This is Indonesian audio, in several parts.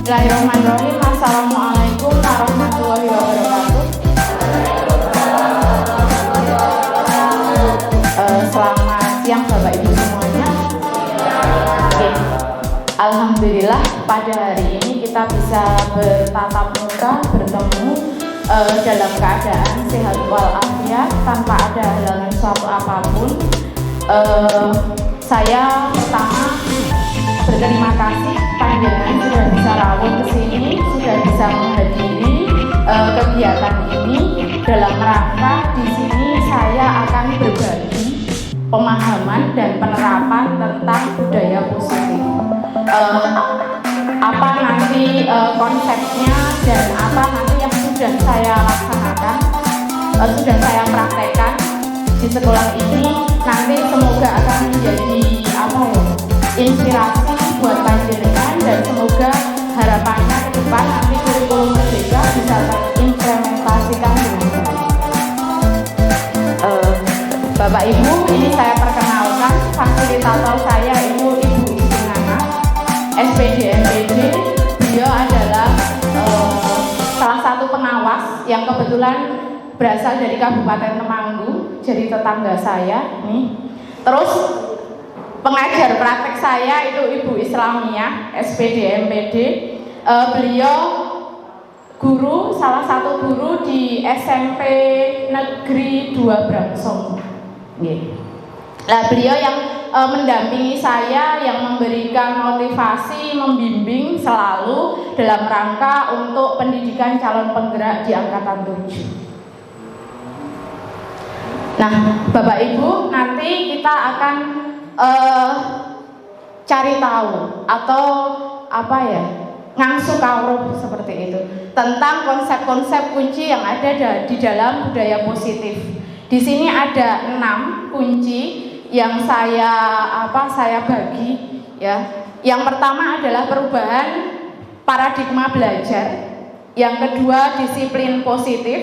Bismillahirrahmanirrahim. Assalamualaikum warahmatullahi wabarakatuh. Selamat siang Bapak Ibu semuanya. Oke. Alhamdulillah pada hari ini kita bisa bertatap muka, bertemu dalam keadaan sehat walafiat tanpa ada halangan suatu apapun. Saya pertama berterima kasih panjenengan sudah bisa rawuh ke sini, sudah bisa menghadiri kegiatan ini. Dalam rangka di sini saya akan berbagi pemahaman dan penerapan tentang budaya positif. Apa nanti konsepnya dan apa nanti yang sudah saya laksanakan, sudah saya praktekkan di sekolah ini, nanti semoga akan menjadi inspirasi buat panjenengan dan semoga harapannya ke depan nanti kurikulum merdeka bisa terimplementasikan dengan baik. Bapak Ibu, ini saya perkenalkan fasilitator saya Ibu Istinana, SPD MPD. Beliau adalah salah satu pengawas yang kebetulan berasal dari Kabupaten Temanggung, jadi tetangga saya nih. Terus pengajar praktek saya itu Ibu Islamiyah, SPD MPD. Beliau guru, salah satu guru di SMP Negeri 2 Brangsong. Nah, beliau yang mendampingi saya, yang memberikan motivasi, membimbing selalu dalam rangka untuk pendidikan calon penggerak di Angkatan 7. Nah, Bapak Ibu, nanti kita akan cari tahu atau ngangsu kawruh seperti itu tentang konsep-konsep kunci yang ada di dalam budaya positif. Di sini ada 6 kunci yang saya bagi ya. Yang pertama adalah perubahan paradigma belajar. Yang kedua disiplin positif.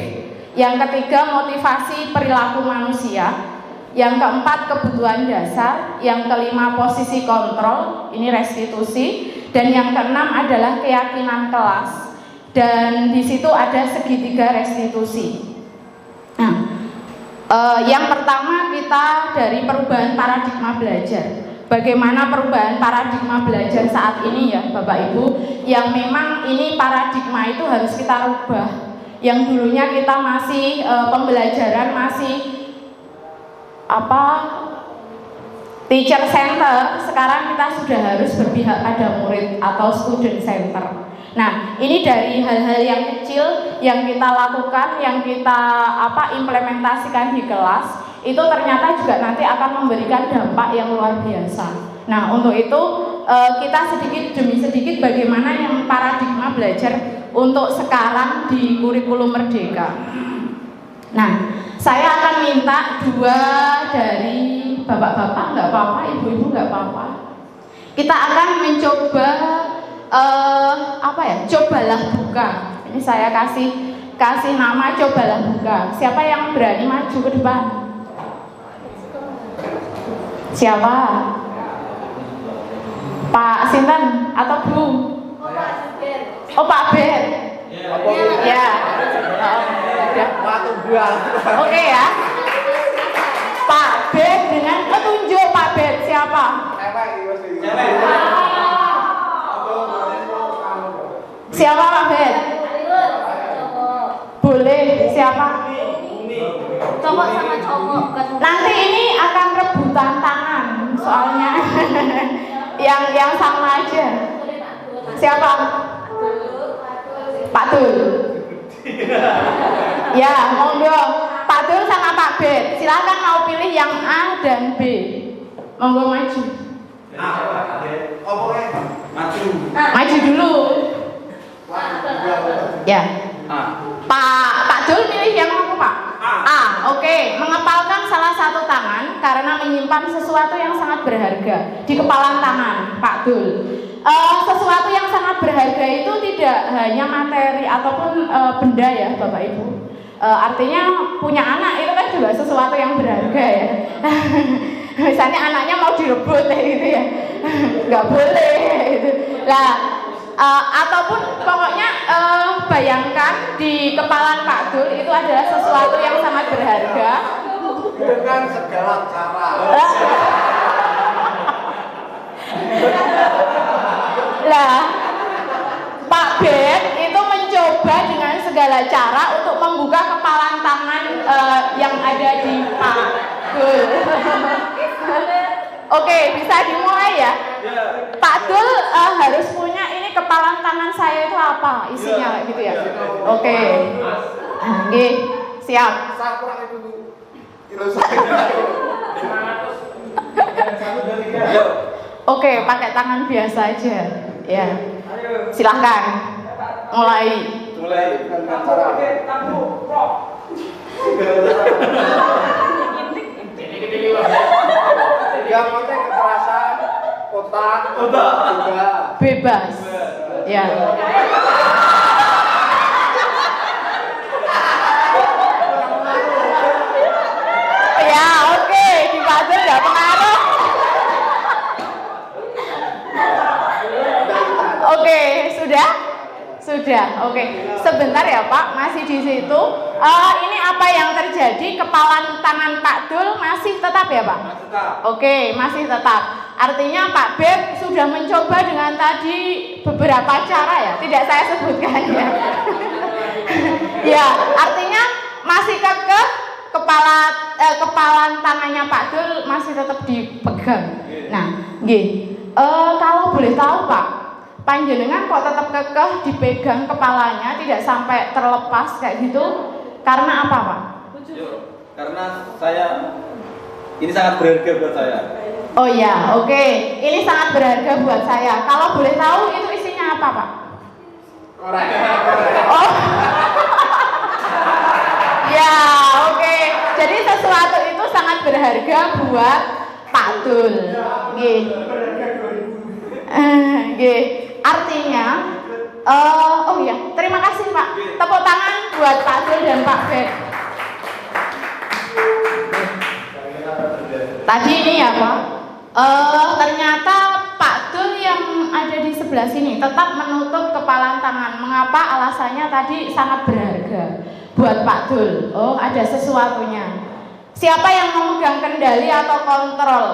Yang ketiga motivasi perilaku manusia. Yang keempat kebutuhan dasar. Yang kelima posisi kontrol, ini restitusi. Dan yang keenam adalah keyakinan kelas. Dan di situ ada segitiga restitusi. Nah, yang pertama kita dari perubahan paradigma belajar. Bagaimana perubahan paradigma belajar saat ini ya Bapak Ibu, yang memang ini paradigma itu harus kita rubah. Yang dulunya kita masih pembelajaran masih teacher center, sekarang kita sudah harus berpihak pada murid atau student center. Nah, ini dari hal-hal yang kecil yang kita lakukan, yang kita implementasikan di kelas, itu ternyata juga nanti akan memberikan dampak yang luar biasa. Nah, untuk itu kita sedikit demi sedikit bagaimana yang paradigma belajar untuk sekarang di kurikulum merdeka. Nah, saya akan minta 2 dari bapak-bapak, nggak apa-apa, ibu-ibu nggak apa-apa. Kita akan mencoba cobalah buka. Ini saya kasih nama cobalah buka. Siapa yang berani maju ke depan? Siapa? Pak Sinten atau Bu? Oh, Pak Ben. Ya. Oke ya. Pak Ben dengan tunjuk Pak Ben siapa? Siapa Pak Ben? Boleh siapa? Cowok sama cowok. Nanti ini akan rebutan tangan soalnya. yang sama aja. Siapa? Pak Dul. Ya, monggo. Pak Dul sama Pak Ben. Silakan mau pilih yang A dan B. Monggo maju. Maju dulu. Ya. Pak Dul milih yang apa Pak? A. Oke. Mengepalkan salah satu tangan karena menyimpan sesuatu yang sangat berharga di kepalan tangan Pak Dul. Sesuatu yang sangat berharga itu tidak hanya materi ataupun benda ya Bapak Ibu. Artinya punya anak itu kan juga sesuatu yang berharga ya. Misalnya anaknya mau direbut gitu ya, nggak boleh gitu. Lah Ataupun pokoknya bayangkan di kepala Pak Dul itu adalah sesuatu yang sangat berharga dengan segala cara. Lah, Pak Ben itu mencoba dengan segala cara untuk membuka kepalan tangan yang ada di Pak Dul. Oke, bisa dimulai ya. Pak Dul harus punya ini kepalan tangan saya itu apa isinya gitu ya. Oke. Oke, siap. Saya kurang itu kilo saya. Oke, pakai tangan biasa aja. Ya. Silahkan. Mulai. Dengan cara. Yang penting kekerasan, otak juga Bebas. Ya. Ya, oke, di Pak Dul nggak pengaruh. Oke, sudah? Sudah, oke. Sebentar ya Pak, masih di situ. Ini apa yang terjadi? Kepalan tangan Pak Dul masih tetap ya Pak? Oke, masih tetap. Artinya Pak Beb sudah mencoba dengan tadi beberapa cara ya, tidak saya sebutkan ya. Ya, artinya masih kekeh kepalan tangannya Pak Dul masih tetap dipegang. Nah, kalau boleh tahu Pak, panjenengan kok tetap kekeh dipegang kepalanya tidak sampai terlepas kayak gitu? Karena apa Pak? Karena ini sangat berharga buat saya. Oh ya, oke. Ini sangat berharga buat saya. Kalau boleh tahu itu isinya apa Pak? korek. Oh. Ya, oke. Jadi sesuatu itu sangat berharga buat Pak Dul. Artinya, oh ya, terima kasih Pak. Tepuk tangan buat Pak Dul dan Pak Beb. Tadi ini ya Pak, ternyata Pak Dul yang ada di sebelah sini tetap menutup kepalan tangan. Mengapa? Alasannya tadi sangat berharga buat Pak Dul. Oh, ada sesuatunya. Siapa yang memegang kendali atau kontrol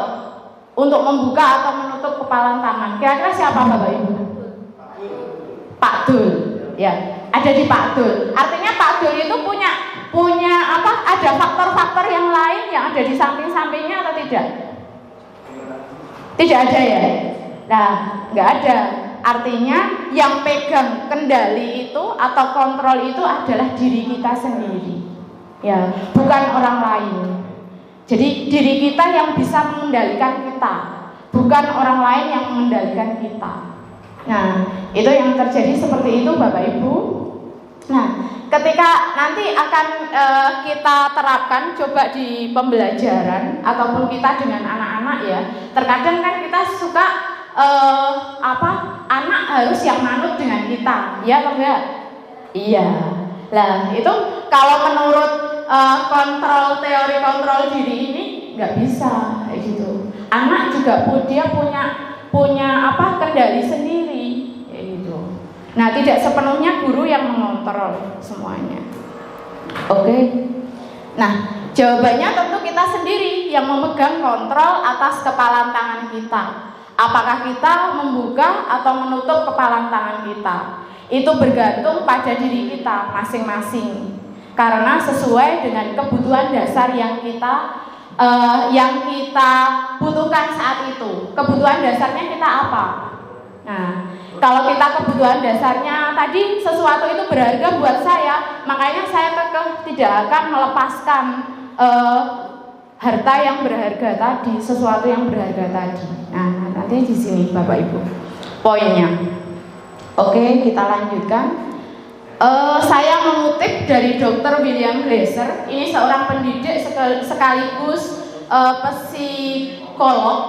untuk membuka atau menutup kepalan tangan? Kira-kira siapa Bapak Ibu? Pak Dul. Ya, ada di Pak Dul. Artinya Pak Dul itu punya apa? Ada faktor-faktor yang lain yang ada di samping-sampingnya atau tidak? Tidak ada ya. Nah, nggak ada. Artinya yang pegang kendali itu atau kontrol itu adalah diri kita sendiri. Ya, bukan orang lain. Jadi diri kita yang bisa mengendalikan kita, bukan orang lain yang mengendalikan kita. Nah, itu yang terjadi seperti itu Bapak Ibu. Nah, ketika nanti akan kita terapkan coba di pembelajaran ataupun kita dengan anak-anak ya. Terkadang kan kita suka anak harus yang manut dengan kita, ya atau enggak? Iya. Lah, itu kalau menurut teori kontrol diri ini nggak bisa kayak gitu. Anak juga dia punya kendali sendiri kayak gitu. Nah, tidak sepenuhnya guru yang mengontrol semuanya. Oke. Nah, jawabannya tentu kita sendiri yang memegang kontrol atas kepalan tangan kita. Apakah kita membuka atau menutup kepalan tangan kita? Itu bergantung pada diri kita masing-masing. Karena sesuai dengan kebutuhan dasar yang kita butuhkan saat itu. Kebutuhan dasarnya kita apa? Nah, kalau kita kebutuhan dasarnya tadi sesuatu itu berharga buat saya, makanya saya kekeh tidak akan melepaskan harta yang berharga tadi, sesuatu yang berharga tadi. Nah, nanti di sini Bapak Ibu poinnya. Oke, kita lanjutkan. Saya mengutip dari Dr. William Glasser. Ini seorang pendidik sekaligus psikolog.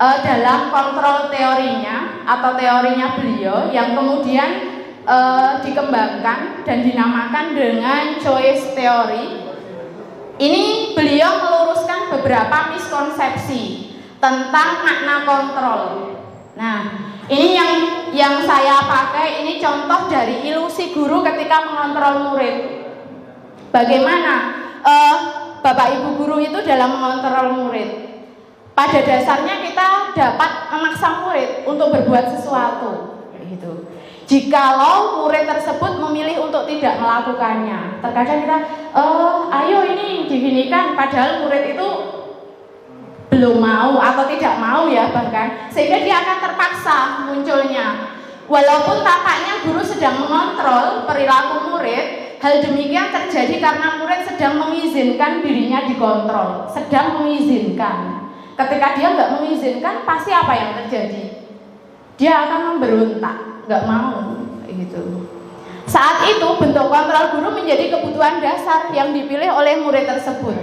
Dalam kontrol teorinya atau teorinya beliau yang kemudian dikembangkan dan dinamakan dengan choice theory. Ini beliau meluruskan beberapa miskonsepsi tentang makna kontrol. Nah, ini yang saya pakai ini contoh dari ilusi guru ketika mengontrol murid. Bagaimana Bapak Ibu guru itu dalam mengontrol murid? Pada dasarnya kita dapat memaksa murid untuk berbuat sesuatu, gitu. Jikalau murid tersebut memilih untuk tidak melakukannya, terkadang kita, ayo ini diginikan, padahal murid itu belum mau atau tidak mau ya bahkan, sehingga dia akan terpaksa munculnya. Walaupun tampaknya guru sedang mengontrol perilaku murid, hal demikian terjadi karena murid sedang mengizinkan dirinya dikontrol, sedang mengizinkan. Ketika dia nggak mengizinkan, pasti apa yang terjadi? Dia akan memberontak, nggak mau, gitu. Saat itu bentuk kontrol guru menjadi kebutuhan dasar yang dipilih oleh murid tersebut.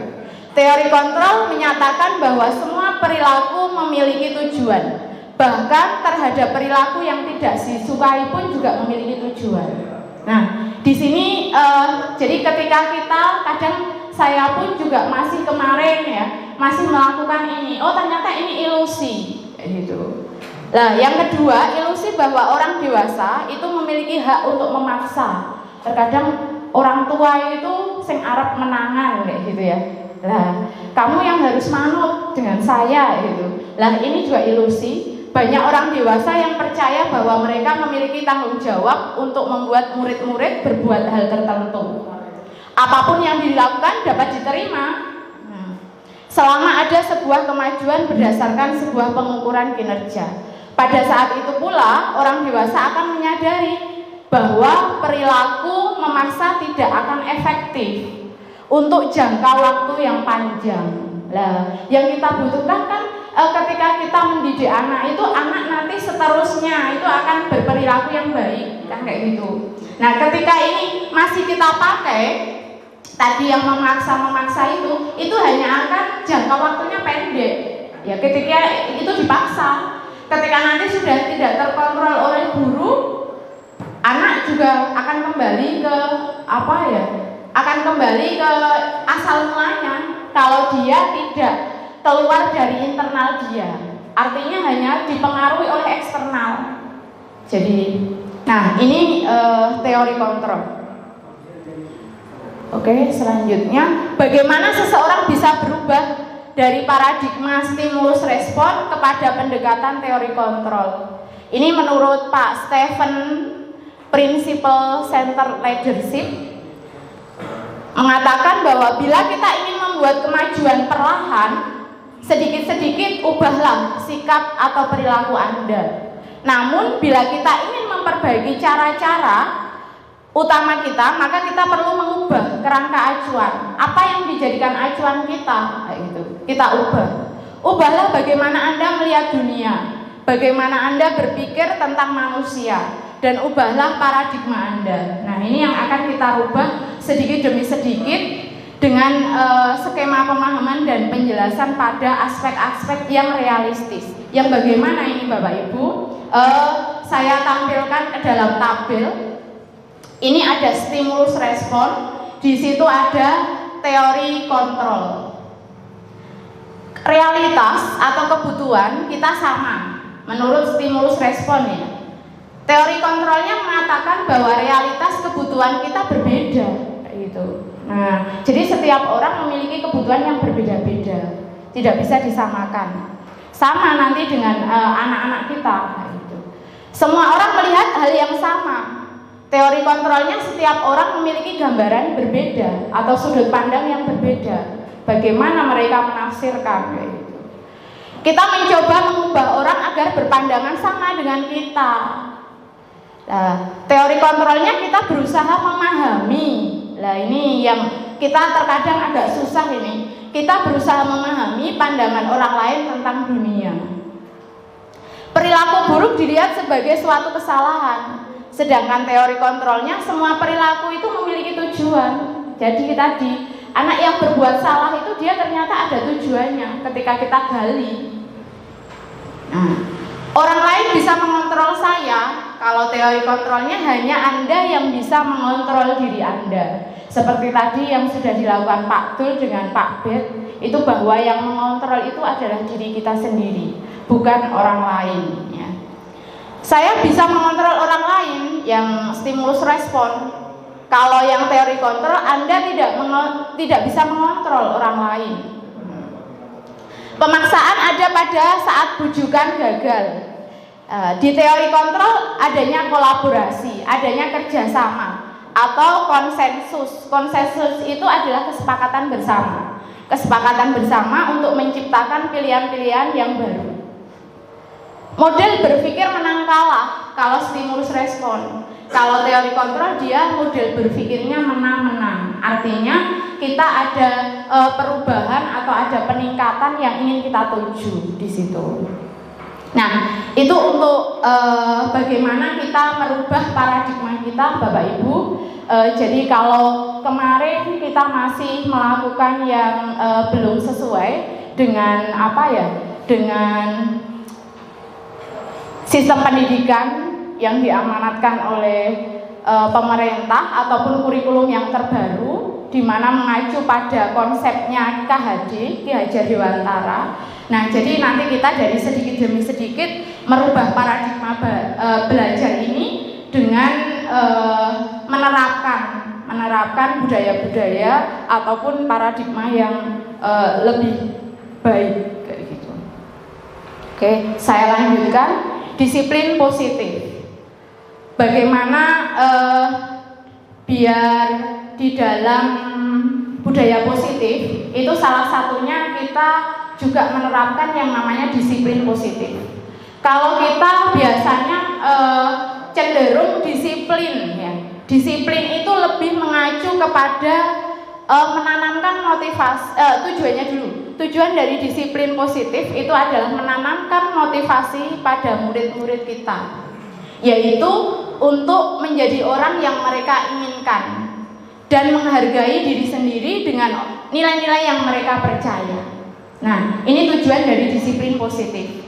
Teori kontrol menyatakan bahwa semua perilaku memiliki tujuan, bahkan terhadap perilaku yang tidak disukai pun juga memiliki tujuan. Nah, di sini jadi ketika kita kadang saya pun juga masih kemarin ya masih melakukan ini. Oh ternyata ini ilusi, gitu. Nah, yang kedua, ilusi bahwa orang dewasa itu memiliki hak untuk memaksa. Terkadang orang tua itu sing arep menangan kayak gitu ya. Lah, kamu yang harus manut dengan saya gitu. Lah, ini juga ilusi. Banyak orang dewasa yang percaya bahwa mereka memiliki tanggung jawab untuk membuat murid-murid berbuat hal tertentu. Apapun yang dilakukan dapat diterima. Selama ada sebuah kemajuan berdasarkan sebuah pengukuran kinerja. Pada saat itu pula orang dewasa akan menyadari bahwa perilaku memaksa tidak akan efektif untuk jangka waktu yang panjang. Lah, yang kita butuhkan kan ketika kita mendidik anak itu, anak nanti seterusnya itu akan berperilaku yang baik, kan kayak gitu. Nah, ketika ini masih kita pakai tadi yang memaksa itu hanya akan jangka waktunya pendek. Ya, ketika itu dipaksa. Ketika nanti sudah tidak terkontrol oleh guru, anak juga akan kembali ke akan kembali ke asal mulanya kalau dia tidak keluar dari internal dia. Artinya hanya dipengaruhi oleh eksternal. Jadi, nah ini teori kontrol. Oke, selanjutnya bagaimana seseorang bisa berubah dari paradigma stimulus respon kepada pendekatan teori kontrol. Ini menurut Pak Stephen, Principle Center Leadership, mengatakan bahwa bila kita ingin membuat kemajuan perlahan, sedikit-sedikit ubahlah sikap atau perilaku Anda. Namun bila kita ingin memperbaiki cara-cara utama kita, maka kita perlu mengubah kerangka acuan. Apa yang dijadikan acuan kita, itu kita ubah. Ubahlah bagaimana Anda melihat dunia, bagaimana Anda berpikir tentang manusia, dan ubahlah paradigma Anda. Nah, ini yang akan kita ubah sedikit demi sedikit dengan skema pemahaman dan penjelasan pada aspek-aspek yang realistis. Yang bagaimana ini Bapak Ibu? Saya tampilkan ke dalam tabel. Ini ada stimulus respon, di situ ada teori kontrol. Realitas atau kebutuhan kita sama menurut stimulus respon ya. Teori kontrolnya mengatakan bahwa realitas kebutuhan kita berbeda, gitu. Nah, jadi setiap orang memiliki kebutuhan yang berbeda-beda, tidak bisa disamakan. Sama nanti dengan anak-anak kita, gitu. Semua orang melihat hal yang sama. Teori kontrolnya setiap orang memiliki gambaran berbeda atau sudut pandang yang berbeda. Bagaimana mereka menafsirkan gitu. Kita mencoba mengubah orang agar berpandangan sama dengan kita. Nah, teori kontrolnya kita berusaha memahami. Nah, ini yang kita terkadang agak susah ini. Kita berusaha memahami pandangan orang lain tentang dunia. Perilaku buruk dilihat sebagai suatu kesalahan. Sedangkan teori kontrolnya semua perilaku itu memiliki tujuan. Jadi tadi anak yang berbuat salah itu dia ternyata ada tujuannya ketika kita gali. Nah, orang lain bisa mengontrol saya. Kalau teori kontrolnya hanya Anda yang bisa mengontrol diri Anda. Seperti tadi yang sudah dilakukan Pak Dul dengan Pak Bet, itu bahwa yang mengontrol itu adalah diri kita sendiri, bukan orang lain ya. Saya bisa mengontrol orang lain yang stimulus respon. Kalau yang teori kontrol, Anda tidak bisa mengontrol orang lain. Pemaksaan ada pada saat bujukan gagal. Di teori kontrol adanya kolaborasi, adanya kerjasama atau konsensus. Konsensus itu adalah kesepakatan bersama. Kesepakatan bersama untuk menciptakan pilihan-pilihan yang baru. Model berpikir menang kalah kalau stimulus respon. Kalau teori kontrol dia model berpikirnya menang-menang. Artinya kita ada perubahan atau ada peningkatan yang ingin kita tuju di situ. Nah, itu untuk bagaimana kita merubah paradigma kita, Bapak Ibu. Jadi kalau kemarin kita masih melakukan yang belum sesuai dengan dengan sistem pendidikan yang diamanatkan oleh pemerintah ataupun kurikulum yang terbaru, di mana mengacu pada konsepnya KHD, Ki Hajar Dewantara. Nah, jadi nanti kita dari sedikit demi sedikit merubah paradigma belajar ini dengan menerapkan budaya-budaya ataupun paradigma yang lebih baik kayak gitu. Oke, saya lanjutkan. Disiplin positif. Bagaimana biar di dalam budaya positif itu salah satunya kita juga menerapkan yang namanya disiplin positif. Kalau kita biasanya cenderung disiplin ya. Disiplin itu lebih mengacu kepada menanamkan motivasi. Tujuannya dulu. Tujuan dari disiplin positif itu adalah menanamkan motivasi pada murid-murid kita, yaitu untuk menjadi orang yang mereka inginkan dan menghargai diri sendiri dengan nilai-nilai yang mereka percaya. Nah, ini tujuan dari disiplin positif.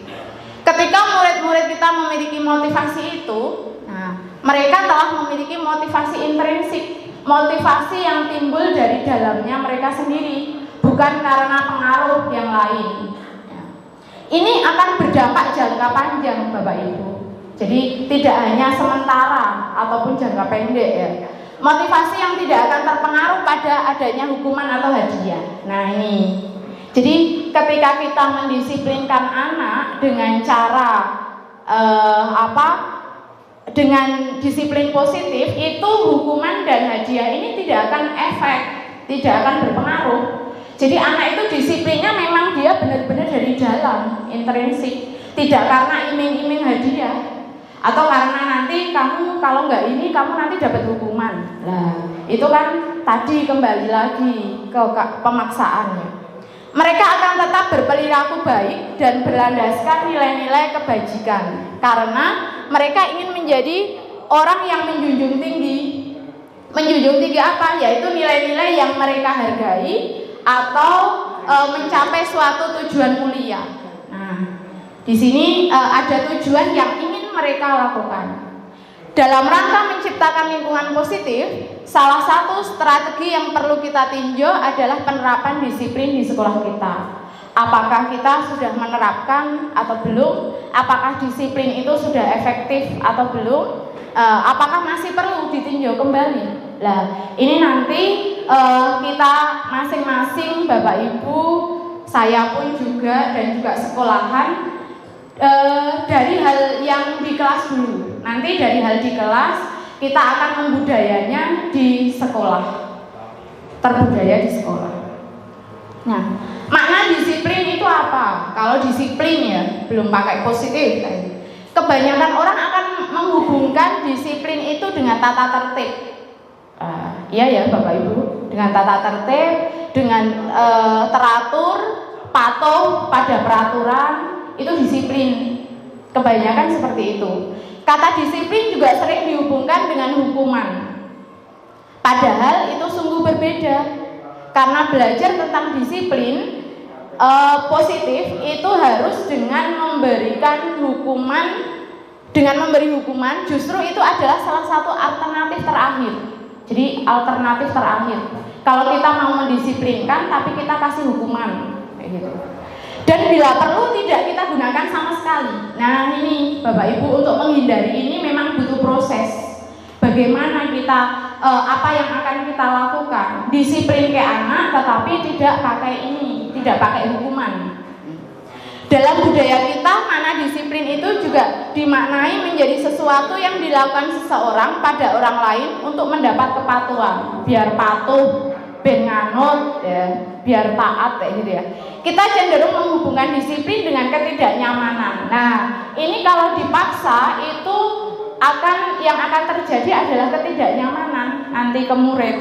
Ketika murid-murid kita memiliki motivasi itu, nah, mereka telah memiliki motivasi intrinsik, motivasi yang timbul dari dalamnya mereka sendiri, bukan karena pengaruh yang lain. Ini akan berdampak jangka panjang, Bapak Ibu. Jadi tidak hanya sementara ataupun jangka pendek ya. Motivasi yang tidak akan terpengaruh pada adanya hukuman atau hadiah. Nah ini. Jadi ketika kita mendisiplinkan anak dengan cara dengan disiplin positif, itu hukuman dan hadiah ini tidak akan efek, tidak akan berpengaruh. Jadi anak itu disiplinnya memang dia benar-benar dari dalam, intrinsik, tidak karena iming-iming hadiah atau karena nanti kamu kalau nggak ini kamu nanti dapat hukuman. Nah, itu kan tadi kembali lagi ke pemaksaannya. Mereka akan tetap berperilaku baik dan berlandaskan nilai-nilai kebajikan karena mereka ingin menjadi orang yang menjunjung tinggi. Menjunjung tinggi apa? Yaitu nilai-nilai yang mereka hargai atau mencapai suatu tujuan mulia. Nah, di sini ada tujuan yang ingin mereka lakukan. Dalam rangka menciptakan lingkungan positif, salah satu strategi yang perlu kita tinjau adalah penerapan disiplin di sekolah kita. Apakah kita sudah menerapkan atau belum? Apakah disiplin itu sudah efektif atau belum? Apakah masih perlu ditinjau kembali? Nah, ini nanti kita masing-masing, Bapak Ibu, saya pun juga dan juga sekolahan dari hal yang di kelas dulu. Nanti dari hal di kelas kita akan membudayanya di sekolah, terbudaya di sekolah. Nah, makna disiplin itu apa? Kalau disiplin ya belum pakai positif. Kebanyakan orang akan menghubungkan disiplin itu dengan tata tertib. Iya ya Bapak Ibu, dengan tata tertib, dengan teratur, patuh pada peraturan, itu disiplin. Kebanyakan seperti itu. Kata disiplin juga sering dihubungkan dengan hukuman. Padahal itu sungguh berbeda. Karena belajar tentang disiplin positif itu harus dengan memberikan hukuman. Dengan memberi hukuman justru itu adalah salah satu alternatif terakhir. Jadi alternatif terakhir. Kalau kita mau mendisiplinkan tapi kita kasih hukuman kayak gitu. Dan bila perlu tidak kita gunakan sama sekali. Nah ini Bapak Ibu, untuk menghindari ini memang butuh proses. Bagaimana kita apa yang akan kita lakukan? Disiplin ke anak, tetapi tidak pakai ini, tidak pakai hukuman. Dalam budaya kita, mana disiplin itu juga dimaknai menjadi sesuatu yang dilakukan seseorang pada orang lain untuk mendapat kepatuhan, biar patuh, biar nganut, ya, biar taat, kayak gitu ya. Kita cenderung menghubungkan disiplin dengan ketidaknyamanan. Nah, ini kalau dipaksa itu yang akan terjadi adalah ketidaknyamanan nanti ke murid.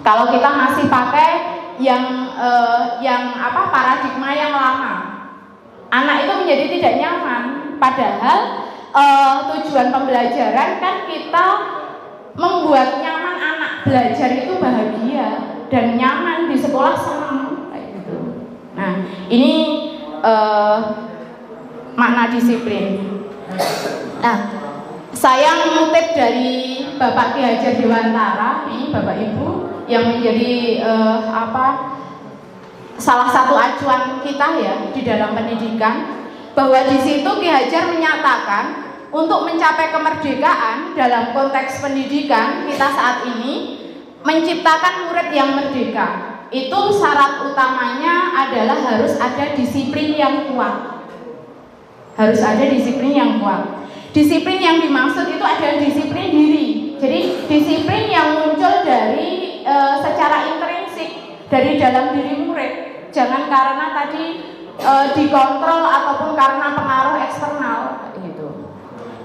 Kalau kita masih pakai yang paradigma yang lama, anak itu menjadi tidak nyaman. Padahal tujuan pembelajaran kan kita membuat nyaman anak, belajar itu bahagia dan nyaman, di sekolah senang kayak gitu. Nah, ini makna disiplin. Nah, saya mengutip dari Bapak Ki Hajar Dewantara, ini Bapak Ibu yang menjadi salah satu acuan kita ya di dalam pendidikan, bahwa di situ Ki Hajar menyatakan untuk mencapai kemerdekaan dalam konteks pendidikan kita saat ini, menciptakan murid yang merdeka itu syarat utamanya adalah harus ada disiplin yang kuat. Harus ada disiplin yang kuat. Disiplin yang dimaksud itu adalah disiplin diri. Jadi disiplin yang muncul dari secara intrinsik dari dalam diri murid. Jangan karena tadi dikontrol ataupun karena pengaruh eksternal gitu.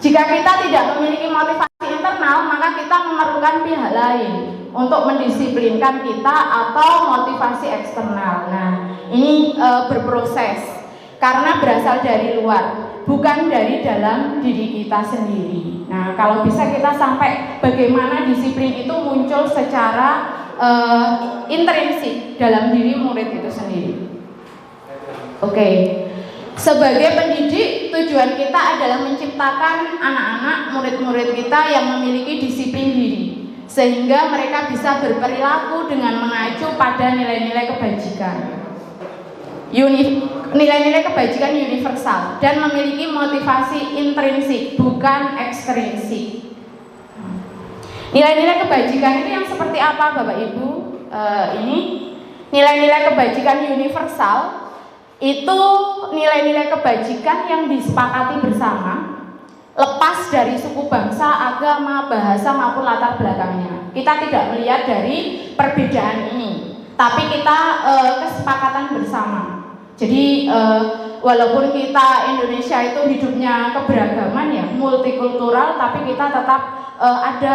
Jika kita tidak memiliki motivasi internal, maka kita memerlukan pihak lain untuk mendisiplinkan kita atau motivasi eksternal. Nah, ini berproses karena berasal dari luar, bukan dari dalam diri kita sendiri. Nah, kalau bisa kita sampai bagaimana disiplin itu muncul secara intrinsik dalam diri murid itu sendiri. Oke. Sebagai pendidik, tujuan kita adalah menciptakan anak-anak, murid-murid kita yang memiliki disiplin diri, sehingga mereka bisa berperilaku dengan mengacu pada nilai-nilai kebajikan. Nilai-nilai kebajikan universal dan memiliki motivasi intrinsik, bukan ekstrinsik. Nilai-nilai kebajikan itu yang seperti apa, Bapak Ibu? Ini nilai-nilai kebajikan universal itu nilai-nilai kebajikan yang disepakati bersama, lepas dari suku, bangsa, agama, bahasa maupun latar belakangnya. Kita tidak melihat dari perbedaan ini, tapi kita kesepakatan bersama. Jadi walaupun kita Indonesia itu hidupnya keberagaman ya, multikultural, tapi kita tetap ada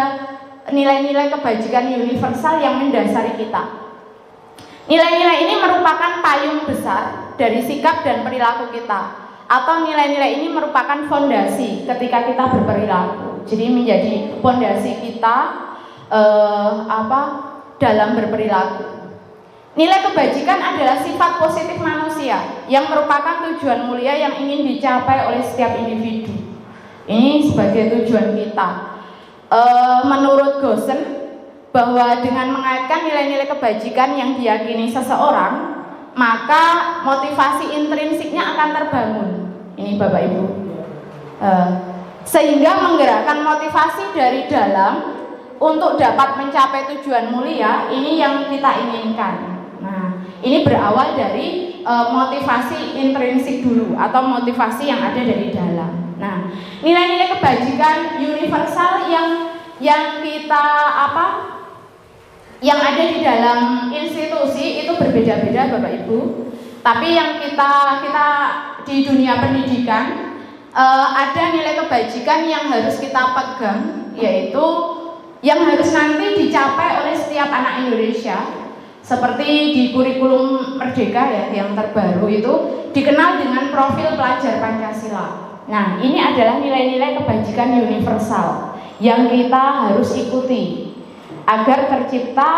nilai-nilai kebajikan universal yang mendasari kita. Nilai-nilai ini merupakan payung besar dari sikap dan perilaku kita, atau nilai-nilai ini merupakan fondasi ketika kita berperilaku. Jadi menjadi fondasi kita dalam berperilaku. Nilai kebajikan adalah sifat positif manusia yang merupakan tujuan mulia yang ingin dicapai oleh setiap individu. Ini sebagai tujuan kita. Menurut Gosen, bahwa dengan mengaitkan nilai-nilai kebajikan yang diyakini seseorang, maka motivasi intrinsiknya akan terbangun. Ini Bapak Ibu, sehingga menggerakkan motivasi dari dalam untuk dapat mencapai tujuan mulia. Ini yang kita inginkan. Nah, ini berawal dari motivasi intrinsik dulu, atau motivasi yang ada dari dalam. Nah, nilai-nilai kebajikan universal yang kita yang ada di dalam institusi itu berbeda-beda, Bapak Ibu. Tapi yang kita di dunia pendidikan ada nilai kebajikan yang harus kita pegang, yaitu yang harus nanti dicapai oleh setiap anak Indonesia. Seperti di kurikulum Merdeka ya, yang terbaru itu dikenal dengan profil pelajar Pancasila. Nah, ini adalah nilai-nilai kebajikan universal yang kita harus ikuti agar tercipta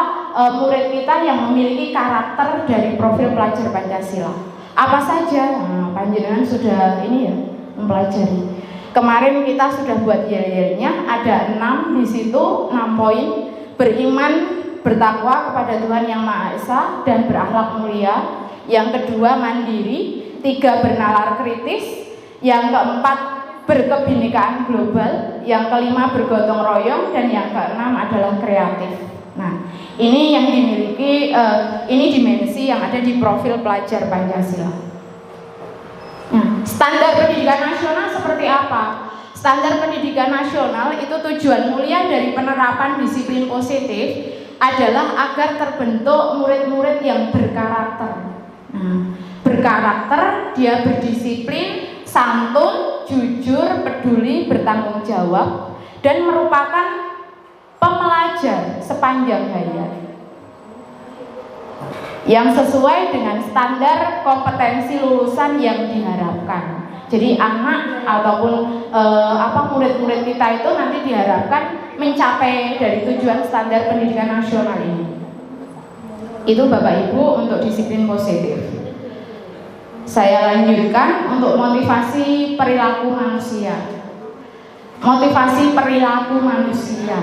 murid kita yang memiliki karakter dari profil pelajar Pancasila. Apa saja? Nah, panjenengan sudah ini ya mempelajari. Kemarin kita sudah buat yel-yelnya, ada 6 di situ, 6 poin. Beriman, bertakwa kepada Tuhan Yang Maha Esa dan berakhlak mulia. Yang kedua, mandiri. 3, bernalar kritis. Yang keempat, berkebinekaan global, yang kelima bergotong royong, dan yang keenam adalah kreatif. Nah, ini yang dimiliki, ini dimensi yang ada di profil pelajar Pancasila. Nah, standar pendidikan nasional seperti apa? Standar pendidikan nasional itu tujuan mulia dari penerapan disiplin positif adalah agar terbentuk murid-murid yang berkarakter. Nah, berkarakter, dia berdisiplin, santun, jujur, peduli, bertanggung jawab, dan merupakan pembelajar sepanjang hayat yang sesuai dengan standar kompetensi lulusan yang diharapkan. Jadi anak ataupun murid-murid kita itu nanti diharapkan mencapai dari tujuan standar pendidikan nasional ini. Itu Bapak Ibu untuk disiplin positif. Saya lanjutkan untuk motivasi perilaku manusia. Motivasi perilaku manusia,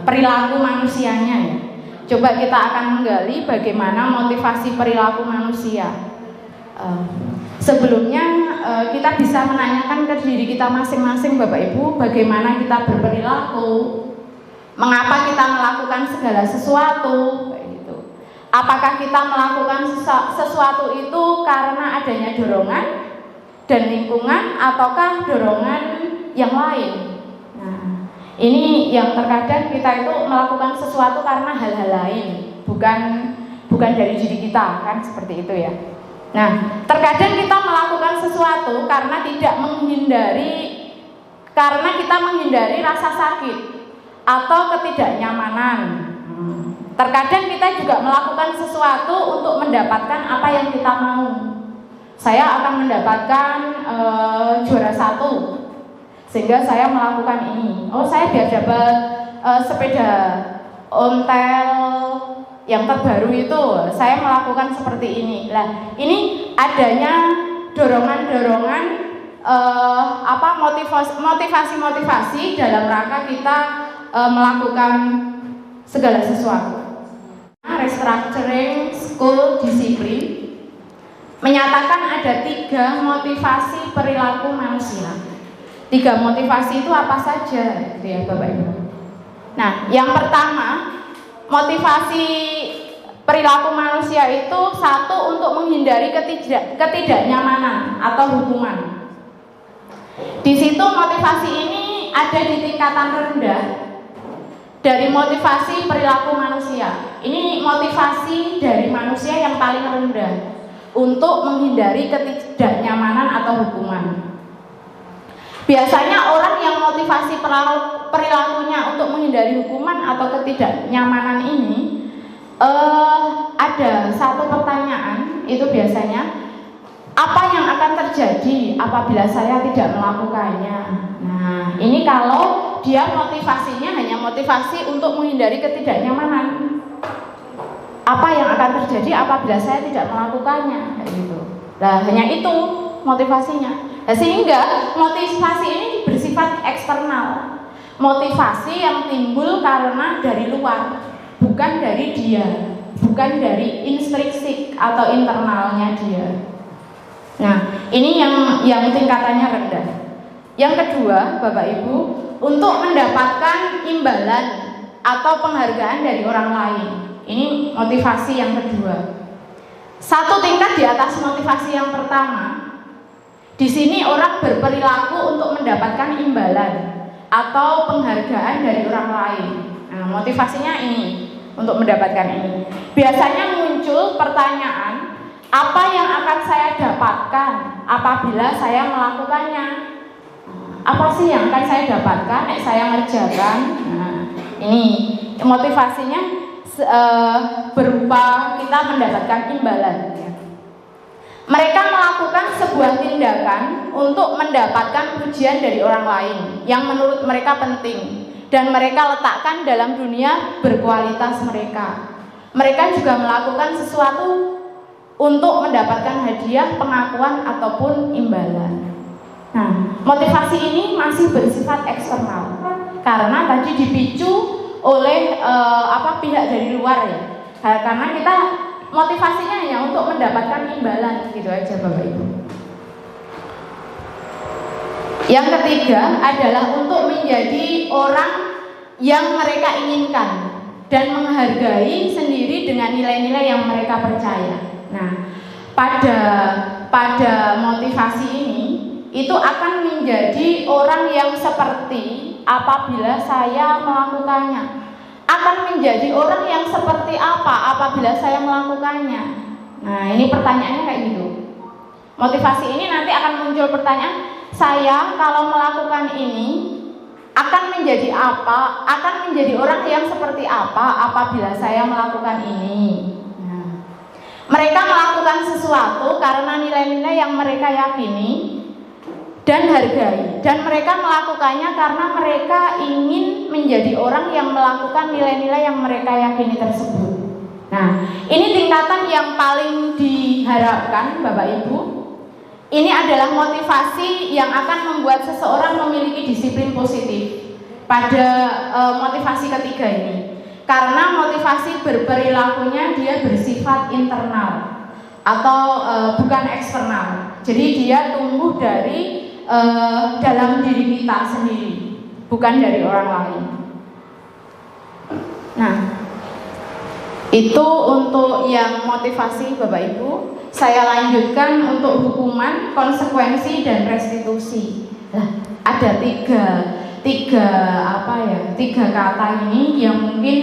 perilaku manusianya ya. Coba kita akan menggali bagaimana motivasi perilaku manusia. Sebelumnya kita bisa menanyakan ke diri kita masing-masing Bapak Ibu, bagaimana kita berperilaku, mengapa kita melakukan segala sesuatu, kayak gitu. Apakah kita melakukan sesuatu itu karena adanya dorongan dan lingkungan, ataukah dorongan yang lain? Nah, ini yang terkadang kita itu melakukan sesuatu karena hal-hal lain, bukan dari diri kita, kan seperti itu ya. Nah, terkadang kita melakukan sesuatu karena kita menghindari rasa sakit atau ketidaknyamanan. Terkadang kita juga melakukan sesuatu untuk mendapatkan apa yang kita mau. Saya akan mendapatkan juara 1, sehingga saya melakukan ini. Oh, saya biar dapat sepeda ontel yang terbaru itu, saya melakukan seperti ini. Lah, ini adanya dorongan-dorongan motivasi-motivasi dalam rangka kita melakukan segala sesuatu. Restructuring School Discipline menyatakan ada 3 motivasi perilaku manusia. 3 motivasi itu apa saja, gitu ya Bapak Ibu. Nah, yang pertama, motivasi perilaku manusia itu 1 untuk menghindari ketidaknyamanan atau hukuman. Di situ motivasi ini ada di tingkatan rendah dari motivasi perilaku manusia. Ini motivasi dari manusia yang paling rendah untuk menghindari ketidaknyamanan atau hukuman. Biasanya orang yang motivasi perilakunya untuk menghindari hukuman atau ketidaknyamanan ini ada satu pertanyaan, itu biasanya apa yang akan terjadi apabila saya tidak melakukannya. Nah, ini kalau dia motivasinya hanya motivasi untuk menghindari ketidaknyamanan. Apa yang akan terjadi apabila saya tidak melakukannya, kayak gitu. Nah, hanya itu motivasinya. Nah, sehingga motivasi ini bersifat eksternal. Motivasi yang timbul karena dari luar, bukan dari dia, bukan dari intrinsik atau internalnya dia. Nah, ini yang tingkatannya rendah. Yang kedua, Bapak Ibu, untuk mendapatkan imbalan atau penghargaan dari orang lain. Ini motivasi yang kedua. 1 tingkat di atas motivasi yang pertama. Di sini orang berperilaku untuk mendapatkan imbalan atau penghargaan dari orang lain. Nah, motivasinya ini untuk mendapatkan ini. Biasanya muncul pertanyaan, apa yang akan saya dapatkan apabila saya melakukannya? Apa sih yang akan saya dapatkan nek saya mengerjakan? Nah, ini motivasinya berupa kita mendapatkan imbalan. Mereka melakukan sebuah tindakan untuk mendapatkan pujian dari orang lain yang menurut mereka penting dan mereka letakkan dalam dunia berkualitas mereka. Mereka juga melakukan sesuatu untuk mendapatkan hadiah, pengakuan ataupun imbalan. Nah, motivasi ini masih bersifat eksternal karena tadi dipicu oleh pihak dari luar ya. Karena kita motivasinya hanya untuk mendapatkan imbalan, gitu aja Bapak Ibu. Yang ketiga adalah untuk menjadi orang yang mereka inginkan dan menghargai sendiri dengan nilai-nilai yang mereka percaya. Nah, pada motivasi ini itu akan menjadi orang yang seperti apabila saya melakukannya. Akan menjadi orang yang seperti apa apabila saya melakukannya. Nah, ini pertanyaannya kayak gitu. Motivasi ini nanti akan muncul pertanyaan, saya kalau melakukan ini akan menjadi apa? Akan menjadi orang yang seperti apa apabila saya melakukan ini? Nah, mereka melakukan sesuatu karena nilai-nilai yang mereka yakini dan hargai, dan mereka melakukannya karena mereka ingin menjadi orang yang melakukan nilai-nilai yang mereka yakini tersebut. Nah, ini tingkatan yang paling diharapkan Bapak Ibu. Ini adalah motivasi yang akan membuat seseorang memiliki disiplin positif pada motivasi ketiga ini. Karena motivasi berperilakunya dia bersifat internal atau bukan eksternal. Jadi dia tumbuh dari dalam diri kita sendiri, bukan dari orang lain. Nah, itu untuk yang motivasi Bapak Ibu. Saya lanjutkan untuk hukuman, konsekuensi, dan restitusi. Nah, ada tiga kata ini yang mungkin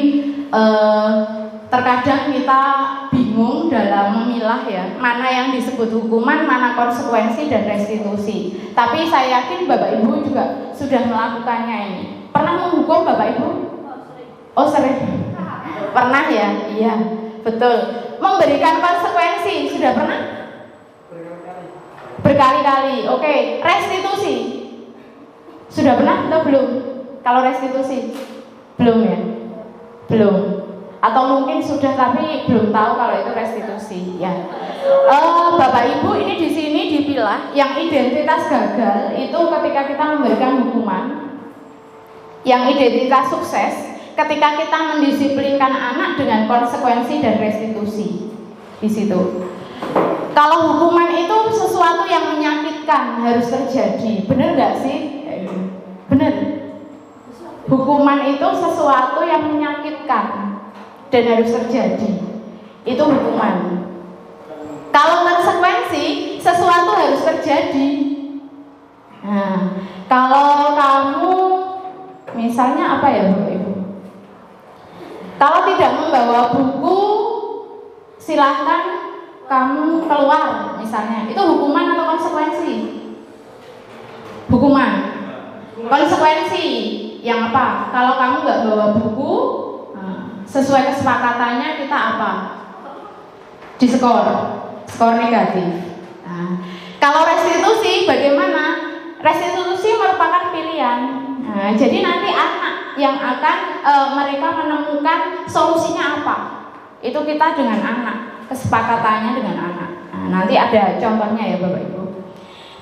terkadang kita bingung dalam memilah ya, mana yang disebut hukuman, mana konsekuensi dan restitusi. Tapi saya yakin Bapak Ibu juga sudah melakukannya ini. Pernah menghukum Bapak Ibu? Oh sering. Pernah ya? Iya, betul. Memberikan konsekuensi sudah pernah? Berkali-kali. Oke, restitusi sudah pernah atau belum? Kalau restitusi belum ya? Belum. Atau mungkin sudah tapi belum tahu kalau itu restitusi ya. Bapak Ibu, ini di sini dipilah yang identitas gagal itu ketika kita memberikan hukuman. Yang identitas sukses ketika kita mendisiplinkan anak dengan konsekuensi dan restitusi. Di situ. Kalau hukuman itu sesuatu yang menyakitkan harus terjadi, benar nggak sih? Benar. Hukuman itu sesuatu yang menyakitkan dan harus terjadi. Itu hukuman. Kalau konsekuensi, sesuatu harus terjadi. Nah, kalau kamu misalnya apa ya Bapak Ibu? Kalau tidak membawa buku, silahkan kamu keluar misalnya. Itu hukuman atau konsekuensi? Hukuman. Konsekuensi yang apa? Kalau kamu nggak bawa buku, sesuai kesepakatannya kita apa? Diskor, skor negatif. Nah, kalau restitusi bagaimana? Restitusi merupakan pilihan. Nah, jadi nanti anak yang akan mereka menemukan solusinya apa? Itu kita dengan anak, kesepakatannya dengan anak. Nah, nanti ada contohnya ya Bapak Ibu.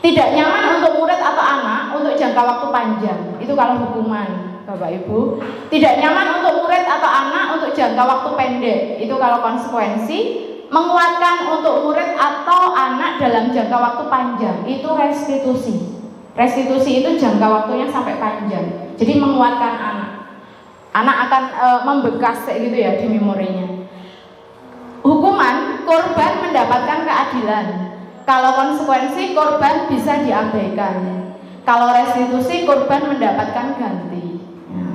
Tidak nyaman untuk murid atau anak untuk jangka waktu panjang. Itu kalau hukuman Bapak Ibu. Tidak nyaman untuk murid atau anak untuk jangka waktu pendek. Itu kalau konsekuensi. Menguatkan untuk murid atau anak dalam jangka waktu panjang. Itu restitusi. Restitusi itu jangka waktunya sampai panjang. Jadi menguatkan anak. Anak akan membekas gitu ya di memorinya. Hukuman, korban mendapatkan keadilan. Kalau konsekuensi, korban bisa diabaikan. Kalau restitusi, korban mendapatkan ganti. Ya.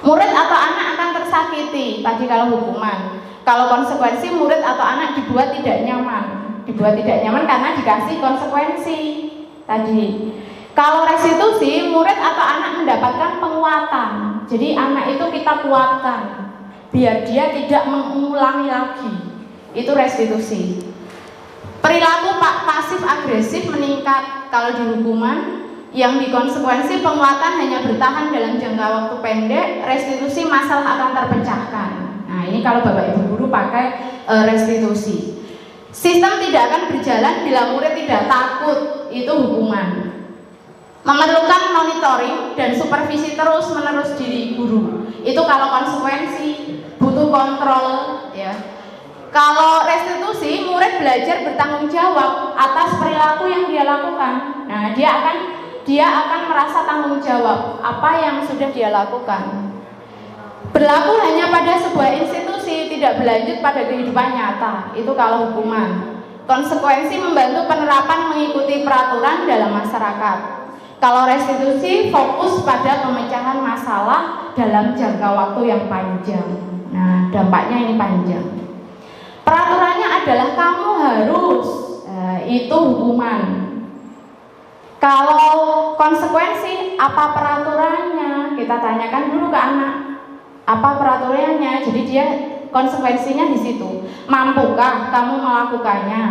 Murid atau anak akan tersakiti. Tadi kalau hukuman. Kalau konsekuensi, murid atau anak dibuat tidak nyaman. Dibuat tidak nyaman karena dikasih konsekuensi. Tadi. Kalau restitusi, murid atau anak mendapatkan penguatan. Jadi anak itu kita kuatkan biar dia tidak mengulangi lagi. Itu restitusi. Perilaku pasif agresif meningkat kalau di hukuman. Yang di konsekuensi, penguatan hanya bertahan dalam jangka waktu pendek. Restitusi, masalah akan terpecahkan. Nah, ini kalau Bapak Ibu guru pakai restitusi. Sistem tidak akan berjalan bila murid tidak takut. Itu hukuman. Memerlukan monitoring dan supervisi terus-menerus diri guru. Itu kalau konsekuensi, butuh kontrol ya. Kalau restitusi, murid belajar bertanggung jawab atas perilaku yang dia lakukan. Nah, dia akan dia akan merasa tanggung jawab apa yang sudah dia lakukan. Berlaku hanya pada sebuah institusi, tidak berlanjut pada kehidupan nyata. Itu kalau hukuman. Konsekuensi membantu penerapan mengikuti peraturan dalam masyarakat. Kalau restitusi fokus pada pemecahan masalah dalam jangka waktu yang panjang. Nah, dampaknya ini panjang. Peraturannya adalah kamu harus, itu hukuman. Kalau konsekuensi, apa peraturannya? Kita tanyakan dulu ke anak. Apa peraturannya? Jadi dia konsekuensinya di situ. Mampukah kamu melakukannya?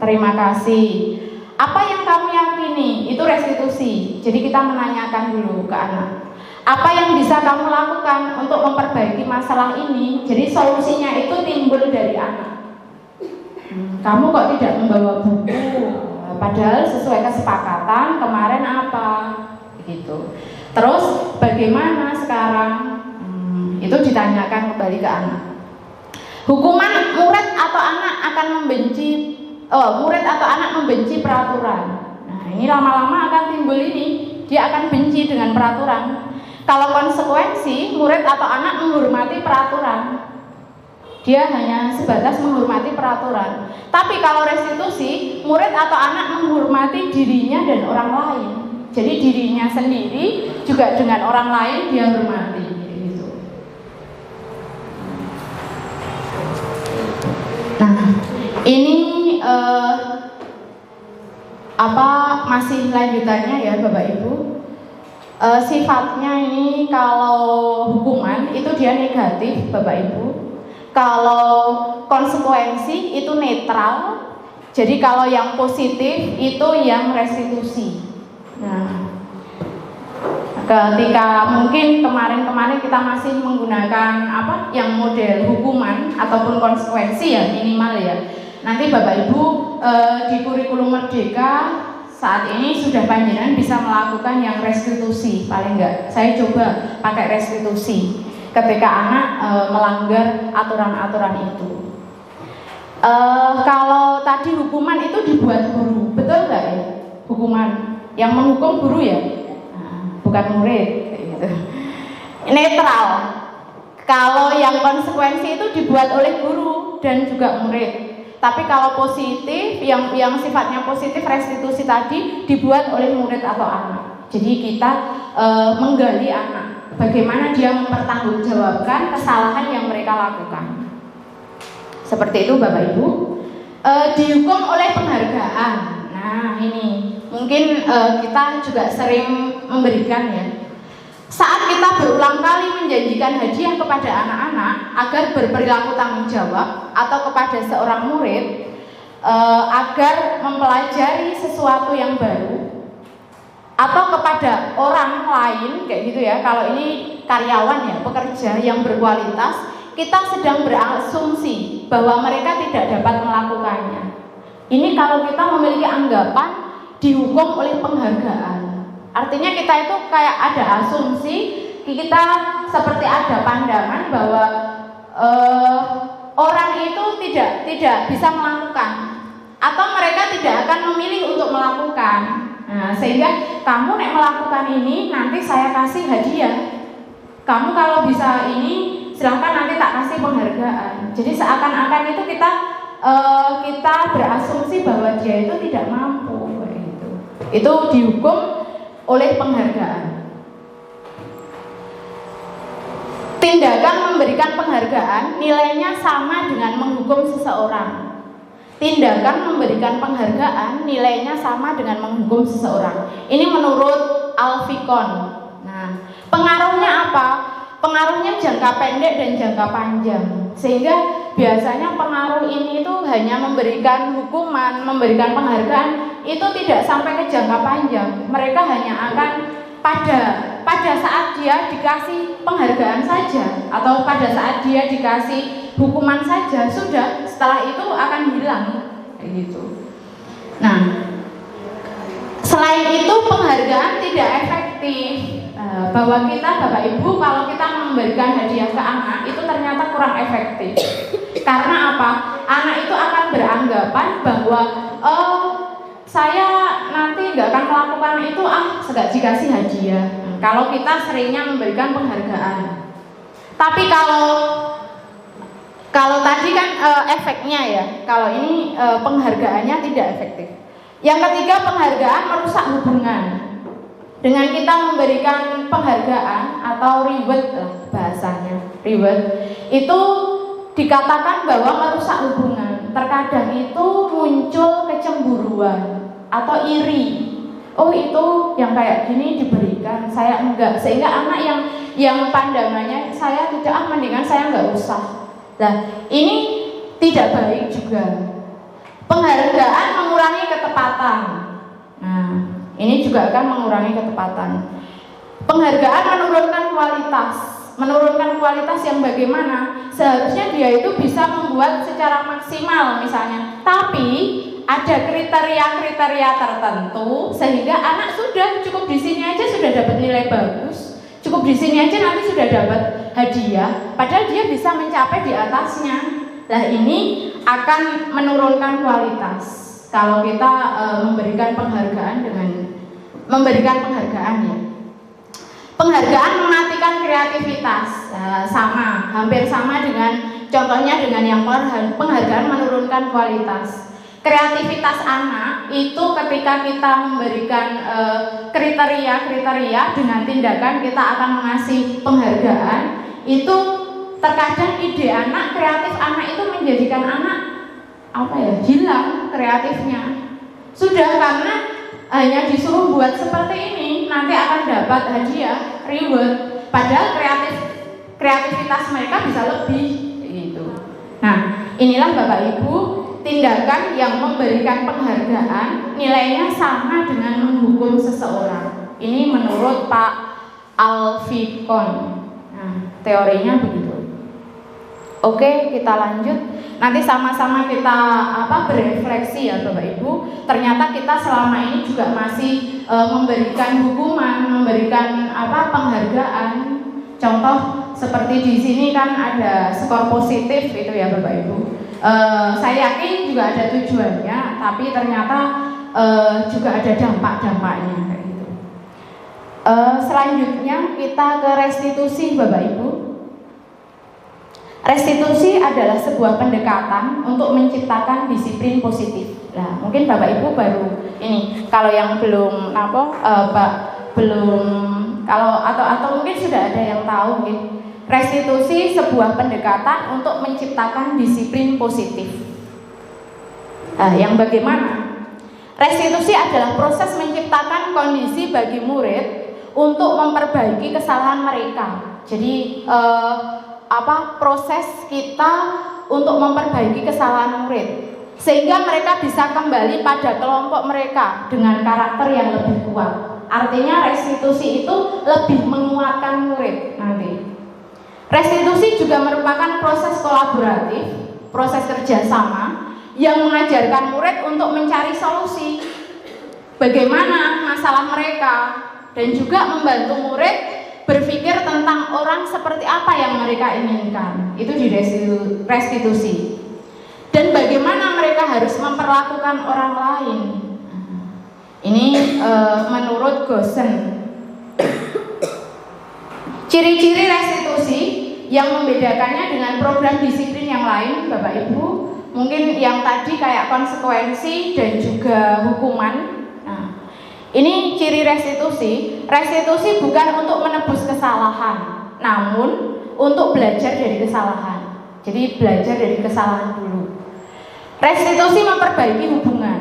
Terima kasih. Apa yang kamu yakini? Itu restitusi. Jadi kita menanyakan dulu ke anak. Apa yang bisa kamu lakukan untuk memperbaiki masalah ini? Jadi solusinya itu timbul dari anak. Kamu kok tidak membawa buku? Padahal sesuai kesepakatan kemarin apa? Gitu. Terus bagaimana sekarang? Itu ditanyakan kembali ke anak. Hukuman murid atau anak akan membenci, murid atau anak membenci peraturan. Nah, ini lama-lama akan timbul ini, dia akan benci dengan peraturan. Kalau konsekuensi, murid atau anak menghormati peraturan, dia hanya sebatas menghormati peraturan. Tapi kalau restitusi, murid atau anak menghormati dirinya dan orang lain. Jadi dirinya sendiri juga dengan orang lain dia hormati. Gitu. Nah, ini masih lanjutannya ya Bapak Ibu. Sifatnya ini kalau hukuman itu dia negatif Bapak Ibu. Kalau konsekuensi itu netral. Jadi kalau yang positif itu yang restitusi. Nah, ketika mungkin kemarin kita masih menggunakan yang model hukuman ataupun konsekuensi ya minimal ya. Nanti Bapak Ibu di kurikulum Merdeka saat ini sudah panjenengan bisa melakukan yang restitusi, paling enggak saya coba pakai restitusi ketika anak melanggar aturan-aturan itu. Kalau tadi hukuman itu dibuat guru, betul nggak ya? Hukuman yang menghukum guru ya, bukan murid, gitu. Netral. Kalau yang konsekuensi itu dibuat oleh guru dan juga murid. Tapi kalau positif, yang sifatnya positif restitusi tadi dibuat oleh murid atau anak. Jadi kita menggali anak, bagaimana dia mempertanggungjawabkan kesalahan yang mereka lakukan. Seperti itu Bapak Ibu. Dihukum oleh penghargaan. Nah ini mungkin kita juga sering memberikan ya. Saat kita berulang kali menjanjikan hadiah kepada anak-anak agar berperilaku tanggung jawab atau kepada seorang murid agar mempelajari sesuatu yang baru atau kepada orang lain kayak gitu ya. Kalau ini karyawan ya, pekerja yang berkualitas, kita sedang berasumsi bahwa mereka tidak dapat melakukannya. Ini kalau kita memiliki anggapan dihukum oleh penghargaan. Artinya kita itu kayak ada asumsi, kita seperti ada pandangan bahwa orang itu tidak bisa melakukan atau mereka tidak akan memilih untuk melakukan. Nah, sehingga kamu nek melakukan ini nanti saya kasih hadiah. Kamu kalau bisa ini silahkan nanti tak kasih penghargaan. Jadi seakan-akan itu kita berasumsi bahwa dia itu tidak mampu gitu. Itu dihukum oleh penghargaan. Tindakan memberikan penghargaan nilainya sama dengan menghukum seseorang. Tindakan memberikan penghargaan nilainya sama dengan menghukum seseorang. Ini menurut Alfikon. Nah, pengaruhnya apa? Pengaruhnya jangka pendek dan jangka panjang. Sehingga biasanya pengaruh ini itu hanya memberikan hukuman, memberikan penghargaan, itu tidak sampai ke jangka panjang. Mereka hanya akan pada saat dia dikasih penghargaan saja atau pada saat dia dikasih hukuman saja, sudah, setelah itu akan hilang kayak gitu. Nah, selain itu penghargaan tidak efektif. Bahwa kita Bapak Ibu kalau kita memberikan hadiah ke anak itu ternyata kurang efektif. Karena apa? Anak itu akan beranggapan bahwa saya nanti nggak akan melakukan itu, nggak dikasih hadiah. Kalau kita seringnya memberikan penghargaan. Tapi kalau tadi kan efeknya ya, kalau ini penghargaannya tidak efektif. Yang ketiga, penghargaan merusak hubungan. Dengan kita memberikan penghargaan atau reward lah bahasanya, reward itu dikatakan bahwa merusak hubungan. Terkadang itu muncul kecemburuan atau iri. Oh, itu yang kayak gini diberikan, saya enggak. Sehingga anak yang pandangannya saya tidak, mendingan saya enggak usah. Nah, ini tidak baik juga. Penghargaan mengurangi ketepatan. Nah, ini juga akan mengurangi ketepatan. Penghargaan menurunkan kualitas. Menurunkan kualitas yang bagaimana? Seharusnya dia itu bisa membuat secara maksimal misalnya, tapi ada kriteria-kriteria tertentu sehingga anak sudah cukup di sini aja sudah dapat nilai bagus, cukup di sini aja nanti sudah dapat hadiah, padahal dia bisa mencapai di atasnya. Nah, ini akan menurunkan kualitas kalau kita memberikan penghargaan dengan memberikan penghargaan ya. Penghargaan mematikan kreativitas, hampir sama dengan contohnya dengan yang penghargaan menurunkan kualitas. Kreativitas anak itu ketika kita memberikan kriteria-kriteria dengan tindakan kita akan mengasih penghargaan, itu terkadang ide anak, kreatif anak itu menjadikan anak hilang kreatifnya. Sudah karena hanya disuruh buat seperti ini, nanti akan dapat hadiah, reward. Padahal kreativitas mereka bisa lebih gitu. Nah, inilah Bapak Ibu tindakan yang memberikan penghargaan nilainya sama dengan menghukum seseorang. Ini menurut Pak Alfikon. Nah, teorinya begitu. Oke, kita lanjut. Nanti sama-sama kita berefleksi ya Bapak Ibu. Ternyata kita selama ini juga masih memberikan hukuman, memberikan penghargaan. Contoh seperti di sini kan ada skor positif itu ya Bapak Ibu. Saya yakin juga ada tujuannya, tapi ternyata juga ada dampak-dampaknya kayak gitu. Selanjutnya kita ke restitusi Bapak Ibu. Restitusi adalah sebuah pendekatan untuk menciptakan disiplin positif. Nah, mungkin Bapak Ibu baru ini, kalau yang belum atau mungkin sudah ada yang tahu gitu. Restitusi sebuah pendekatan untuk menciptakan disiplin positif. Yang bagaimana? Restitusi adalah proses menciptakan kondisi bagi murid untuk memperbaiki kesalahan mereka. Jadi proses kita untuk memperbaiki kesalahan murid sehingga mereka bisa kembali pada kelompok mereka dengan karakter yang lebih kuat. Artinya restitusi itu lebih menguatkan murid nanti. Restitusi juga merupakan proses kolaboratif, proses kerjasama yang mengajarkan murid untuk mencari solusi bagaimana masalah mereka dan juga membantu murid berpikir tentang orang seperti apa yang mereka inginkan. Itu di restitusi. Dan bagaimana mereka harus memperlakukan orang lain. Ini menurut Gosen. Ciri-ciri restitusi yang membedakannya dengan program disiplin yang lain, Bapak Ibu, mungkin yang tadi kayak konsekuensi dan juga hukuman. Ini ciri restitusi. Restitusi bukan untuk menebus kesalahan, namun untuk belajar dari kesalahan. Jadi belajar dari kesalahan dulu. Restitusi memperbaiki hubungan.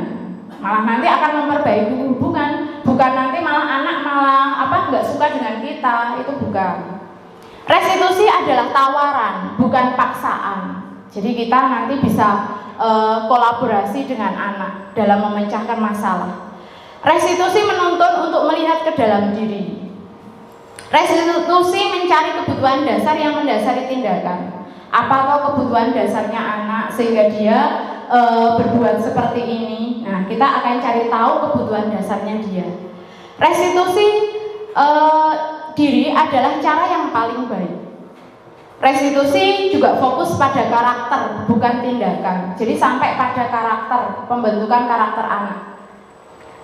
Malah nanti akan memperbaiki hubungan, bukan nanti malah anak nggak suka dengan kita, itu bukan. Restitusi adalah tawaran, bukan paksaan. Jadi kita nanti bisa kolaborasi dengan anak dalam memecahkan masalah. Restitusi menuntun untuk melihat ke dalam diri. Restitusi mencari kebutuhan dasar yang mendasari tindakan. Apakah kebutuhan dasarnya anak sehingga dia berbuat seperti ini? Nah, kita akan cari tahu kebutuhan dasarnya dia. Restitusi diri adalah cara yang paling baik. Restitusi juga fokus pada karakter, bukan tindakan. Jadi sampai pada karakter, pembentukan karakter anak.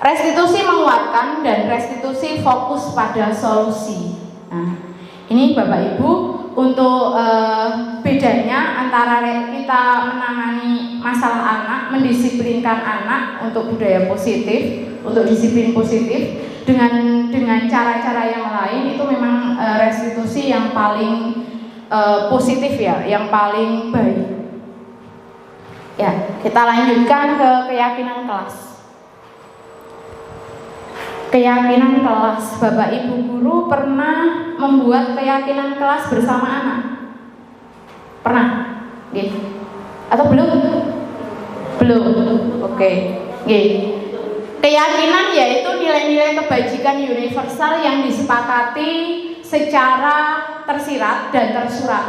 Restitusi menguatkan dan restitusi fokus pada solusi. Nah, ini Bapak Ibu untuk bedanya antara kita menangani masalah anak, mendisiplinkan anak untuk budaya positif, untuk disiplin positif dengan cara-cara yang lain itu memang restitusi yang paling positif ya, yang paling baik. Ya, kita lanjutkan ke keyakinan kelas. Keyakinan kelas, Bapak Ibu guru pernah membuat keyakinan kelas bersama anak? Pernah? Gitu. Atau belum? Belum. Oke. Gitu. Keyakinan yaitu nilai-nilai kebajikan universal yang disepakati secara tersirat dan tersurat.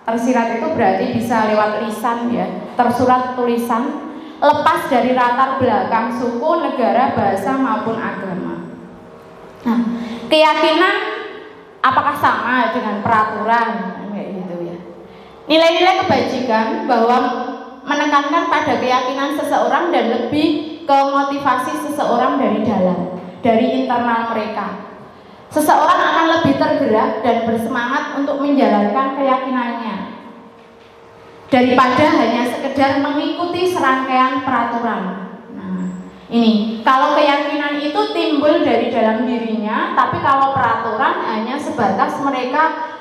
Tersirat itu berarti bisa lewat lisan ya, tersurat tulisan, lepas dari latar belakang suku, negara, bahasa maupun agama. Nah, keyakinan apakah sama dengan peraturan kayak gitu ya? Nilai-nilai kebajikan bahwa menekankan pada keyakinan seseorang dan lebih ke motivasi seseorang dari dalam, dari internal mereka. Seseorang akan lebih tergerak dan bersemangat untuk menjalankan keyakinannya daripada hanya sekedar mengikuti serangkaian peraturan. Ini, kalau keyakinan itu timbul dari dalam dirinya, tapi kalau peraturan hanya sebatas mereka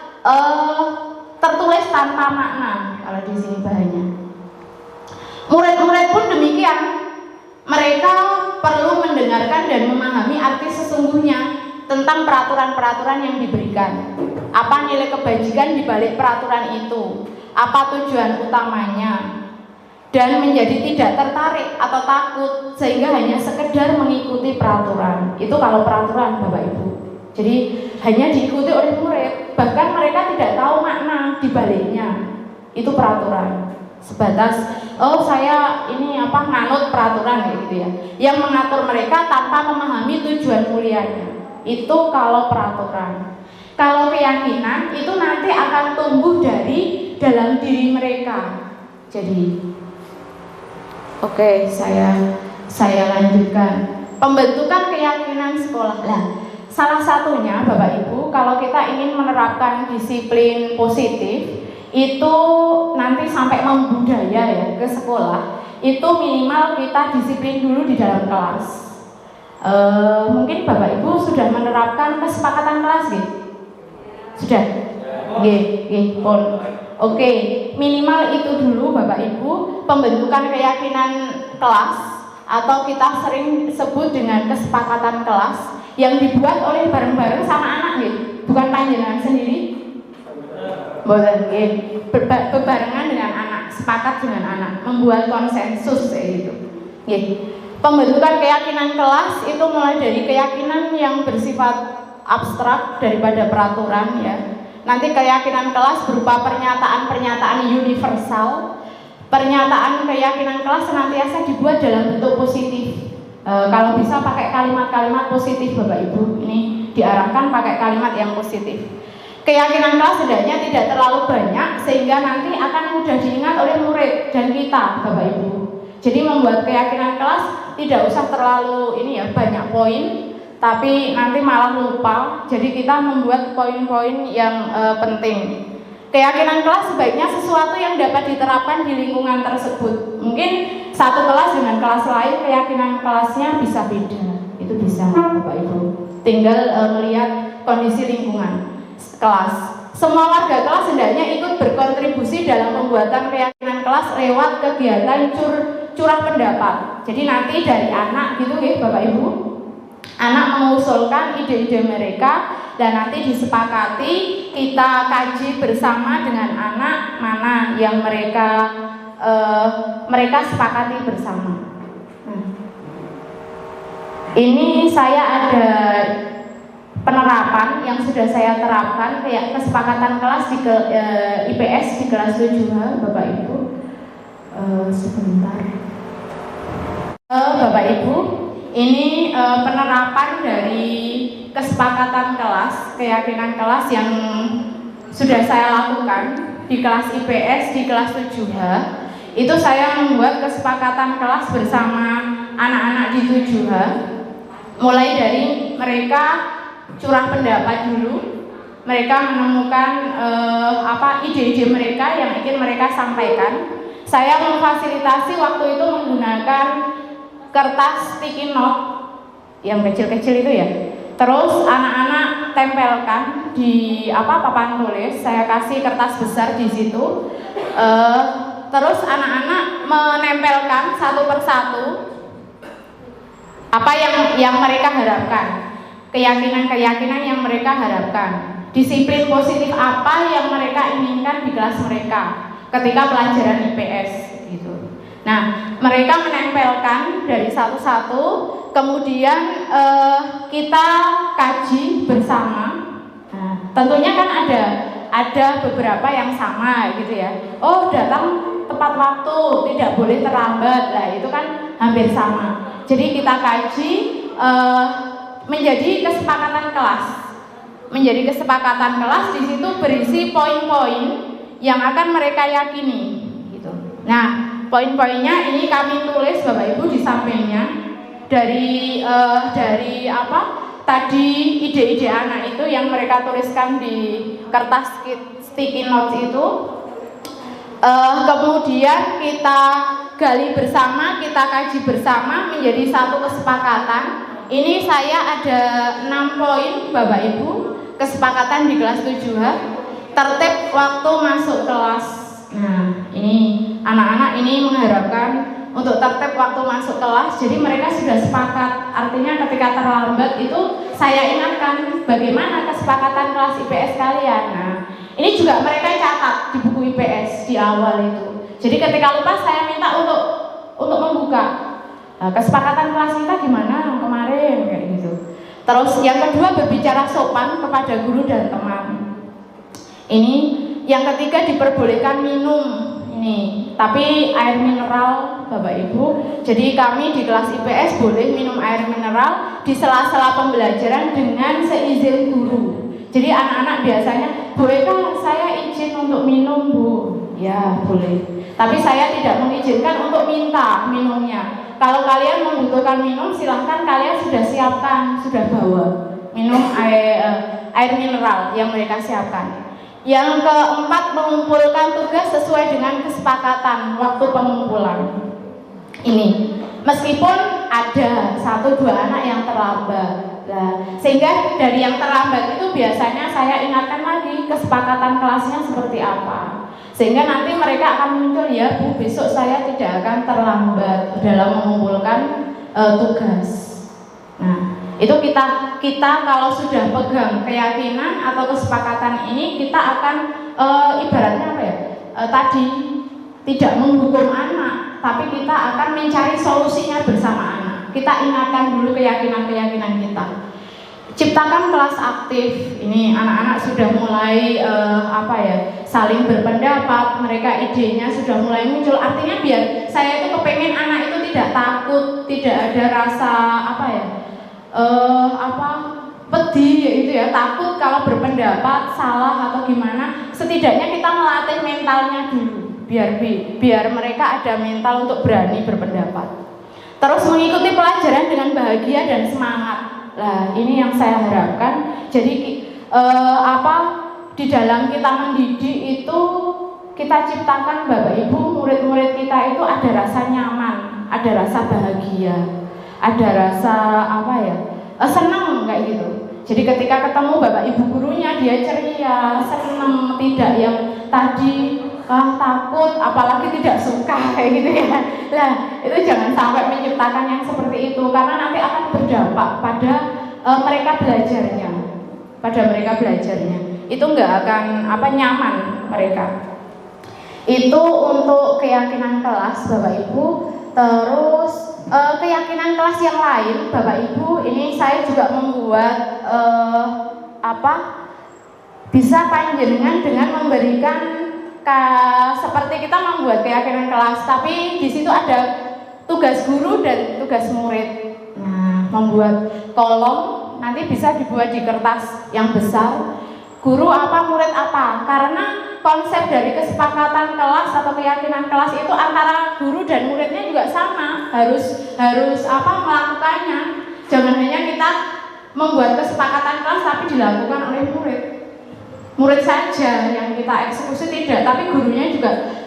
tertulis tanpa makna. Kalau di sini bahannya. Murid-murid pun demikian. Mereka perlu mendengarkan dan memahami arti sesungguhnya tentang peraturan-peraturan yang diberikan. Apa nilai kebajikan di balik peraturan itu? Apa tujuan utamanya? Dan menjadi tidak tertarik atau takut sehingga hanya sekedar mengikuti peraturan. Itu kalau peraturan Bapak Ibu. Jadi hanya diikuti oleh murid, bahkan mereka tidak tahu makna di baliknya. Itu peraturan. Sebatas saya ini nganut peraturan gitu ya. Yang mengatur mereka tanpa memahami tujuan mulianya. Itu kalau peraturan. Kalau keyakinan itu nanti akan tumbuh dari dalam diri mereka. Jadi oke, saya lanjutkan. Pembentukan keyakinan sekolah. Nah, salah satunya Bapak Ibu, kalau kita ingin menerapkan disiplin positif, itu nanti sampai membudaya ya ke sekolah, itu minimal kita disiplin dulu di dalam kelas. Mungkin Bapak Ibu sudah menerapkan kesepakatan kelas gitu? Sudah? Nggih, pun. Oke, minimal itu dulu Bapak Ibu, pembentukan keyakinan kelas atau kita sering sebut dengan kesepakatan kelas yang dibuat oleh bareng-bareng sama anak gitu. Bukan panjenengan sendiri. Boleh, bebarengan dengan anak, sepakat dengan anak, membuat konsensus kayak gitu. Pembentukan keyakinan kelas itu mulai dari keyakinan yang bersifat abstrak daripada peraturan ya. Nanti keyakinan kelas berupa pernyataan-pernyataan universal. Pernyataan keyakinan kelas senantiasa dibuat dalam bentuk positif. Kalau bisa pakai kalimat-kalimat positif Bapak Ibu. Ini diarahkan pakai kalimat yang positif. Keyakinan kelas hendaknya tidak terlalu banyak sehingga nanti akan mudah diingat oleh murid dan kita Bapak Ibu. Jadi membuat keyakinan kelas tidak usah terlalu banyak poin, tapi nanti malah lupa. Jadi kita membuat poin-poin yang penting. Keyakinan kelas sebaiknya sesuatu yang dapat diterapkan di lingkungan tersebut. Mungkin satu kelas dengan kelas lain keyakinan kelasnya bisa beda. Itu bisa Bapak Ibu. Tinggal melihat kondisi lingkungan kelas. Semua warga kelas hendaknya ikut berkontribusi dalam pembuatan keyakinan kelas lewat kegiatan curah pendapat. Jadi nanti dari anak gitu ya Bapak Ibu. Anak mengusulkan ide-ide mereka dan nanti disepakati, kita kaji bersama dengan anak mana yang mereka sepakati bersama. Ini saya ada penerapan yang sudah saya terapkan kayak kesepakatan kelas di IPS di kelas 7H Bapak Ibu. Sebentar. Bapak Ibu, ini penerapan dari kesepakatan kelas, keyakinan kelas yang sudah saya lakukan di kelas IPS di kelas 7H. Itu saya membuat kesepakatan kelas bersama anak-anak di 7H. Mulai dari mereka curah pendapat dulu, mereka menemukan ide-ide mereka yang ingin mereka sampaikan. Saya memfasilitasi waktu itu menggunakan kertas sticky note yang kecil-kecil itu ya. Terus anak-anak tempelkan di papan tulis. Saya kasih kertas besar di situ. Terus anak-anak menempelkan satu persatu apa yang mereka harapkan, keyakinan-keyakinan yang mereka harapkan, disiplin positif apa yang mereka inginkan di kelas mereka ketika pelajaran IPS gitu. Nah, mereka menempelkan dari satu-satu, kemudian kita kaji bersama. Nah, tentunya kan ada beberapa yang sama gitu ya. Oh, datang tepat waktu, tidak boleh terlambat. Lah, itu kan hampir sama. Jadi kita kaji menjadi kesepakatan kelas. Menjadi kesepakatan kelas, di situ berisi poin-poin yang akan mereka yakini gitu. Nah, poin-poinnya ini kami tulis Bapak Ibu di sampingnya dari tadi ide-ide anak itu yang mereka tuliskan di kertas sticky notes itu. Kemudian kita gali bersama, kita kaji bersama menjadi satu kesepakatan. Ini saya ada 6 poin Bapak Ibu, kesepakatan di kelas 7H. Tertib waktu masuk kelas. Nah, ini anak-anak ini mengharapkan untuk tertib waktu masuk kelas. Jadi mereka sudah sepakat. Artinya ketika terlambat itu saya ingatkan bagaimana kesepakatan kelas IPS kalian. Nah, ini juga mereka catat di buku IPS di awal itu. Jadi ketika lupa saya minta untuk membuka. Nah, kesepakatan kelas kita gimana kemarin kayak gitu. Terus yang kedua, berbicara sopan kepada guru dan teman. Ini yang ketiga, diperbolehkan minum ini, tapi air mineral Bapak Ibu. Jadi kami di kelas IPS boleh minum air mineral di sela-sela pembelajaran dengan seizin guru. Jadi anak-anak biasanya, bolehkah saya izin untuk minum Bu? Ya boleh. Tapi saya tidak mengizinkan untuk minta minumnya. Kalau kalian membutuhkan minum, silahkan kalian sudah siapkan, sudah bawa minum air mineral yang mereka siapkan. Yang keempat, mengumpulkan tugas sesuai dengan kesepakatan waktu pengumpulan. Ini meskipun ada 1-2 anak yang terlambat, sehingga dari yang terlambat itu biasanya saya ingatkan lagi kesepakatan kelasnya seperti apa, sehingga nanti mereka akan muncul, ya Bu, besok saya tidak akan terlambat dalam mengumpulkan tugas. Nah, itu kita kalau sudah pegang keyakinan atau kesepakatan ini, kita akan ibaratnya apa ya, tadi tidak menghukum anak, tapi kita akan mencari solusinya bersama anak. Kita ingatkan dulu keyakinan-keyakinan kita. Ciptakan kelas aktif. Ini anak-anak sudah mulai saling berpendapat, mereka idenya sudah mulai muncul. Artinya biar saya itu kepengen anak itu tidak takut, tidak ada rasa pedih itu ya, takut kalau berpendapat salah atau gimana. Setidaknya kita melatih mentalnya dulu, biar mereka ada mental untuk berani berpendapat. Terus mengikuti pelajaran dengan bahagia dan semangat. Nah, ini yang saya harapkan. Jadi di dalam kita mendidik itu kita ciptakan Bapak Ibu, murid-murid kita itu ada rasa nyaman, ada rasa bahagia, ada rasa senang kayak gitu. Jadi ketika ketemu Bapak Ibu gurunya, dia ceria, senang, tidak yang tadi takut, apalagi tidak suka kayak gitu ya. Nah, itu jangan sampai menciptakan yang seperti itu, karena nanti akan berdampak pada mereka belajarnya. Itu nggak akan nyaman mereka. Itu untuk keyakinan kelas Bapak Ibu. Terus keyakinan kelas yang lain Bapak Ibu, ini saya juga membuat bisa panjenengan dengan memberikan seperti kita membuat keyakinan kelas, tapi di situ ada tugas guru dan tugas murid. Nah, membuat kolom nanti bisa dibuat di kertas yang besar. Guru apa, murid apa? Karena konsep dari kesepakatan kelas atau keyakinan kelas itu antara guru dan muridnya juga sama, harus melakukannya. Jangan hanya kita membuat kesepakatan kelas tapi dilakukan oleh murid saja yang kita eksekusi, tidak, tapi gurunya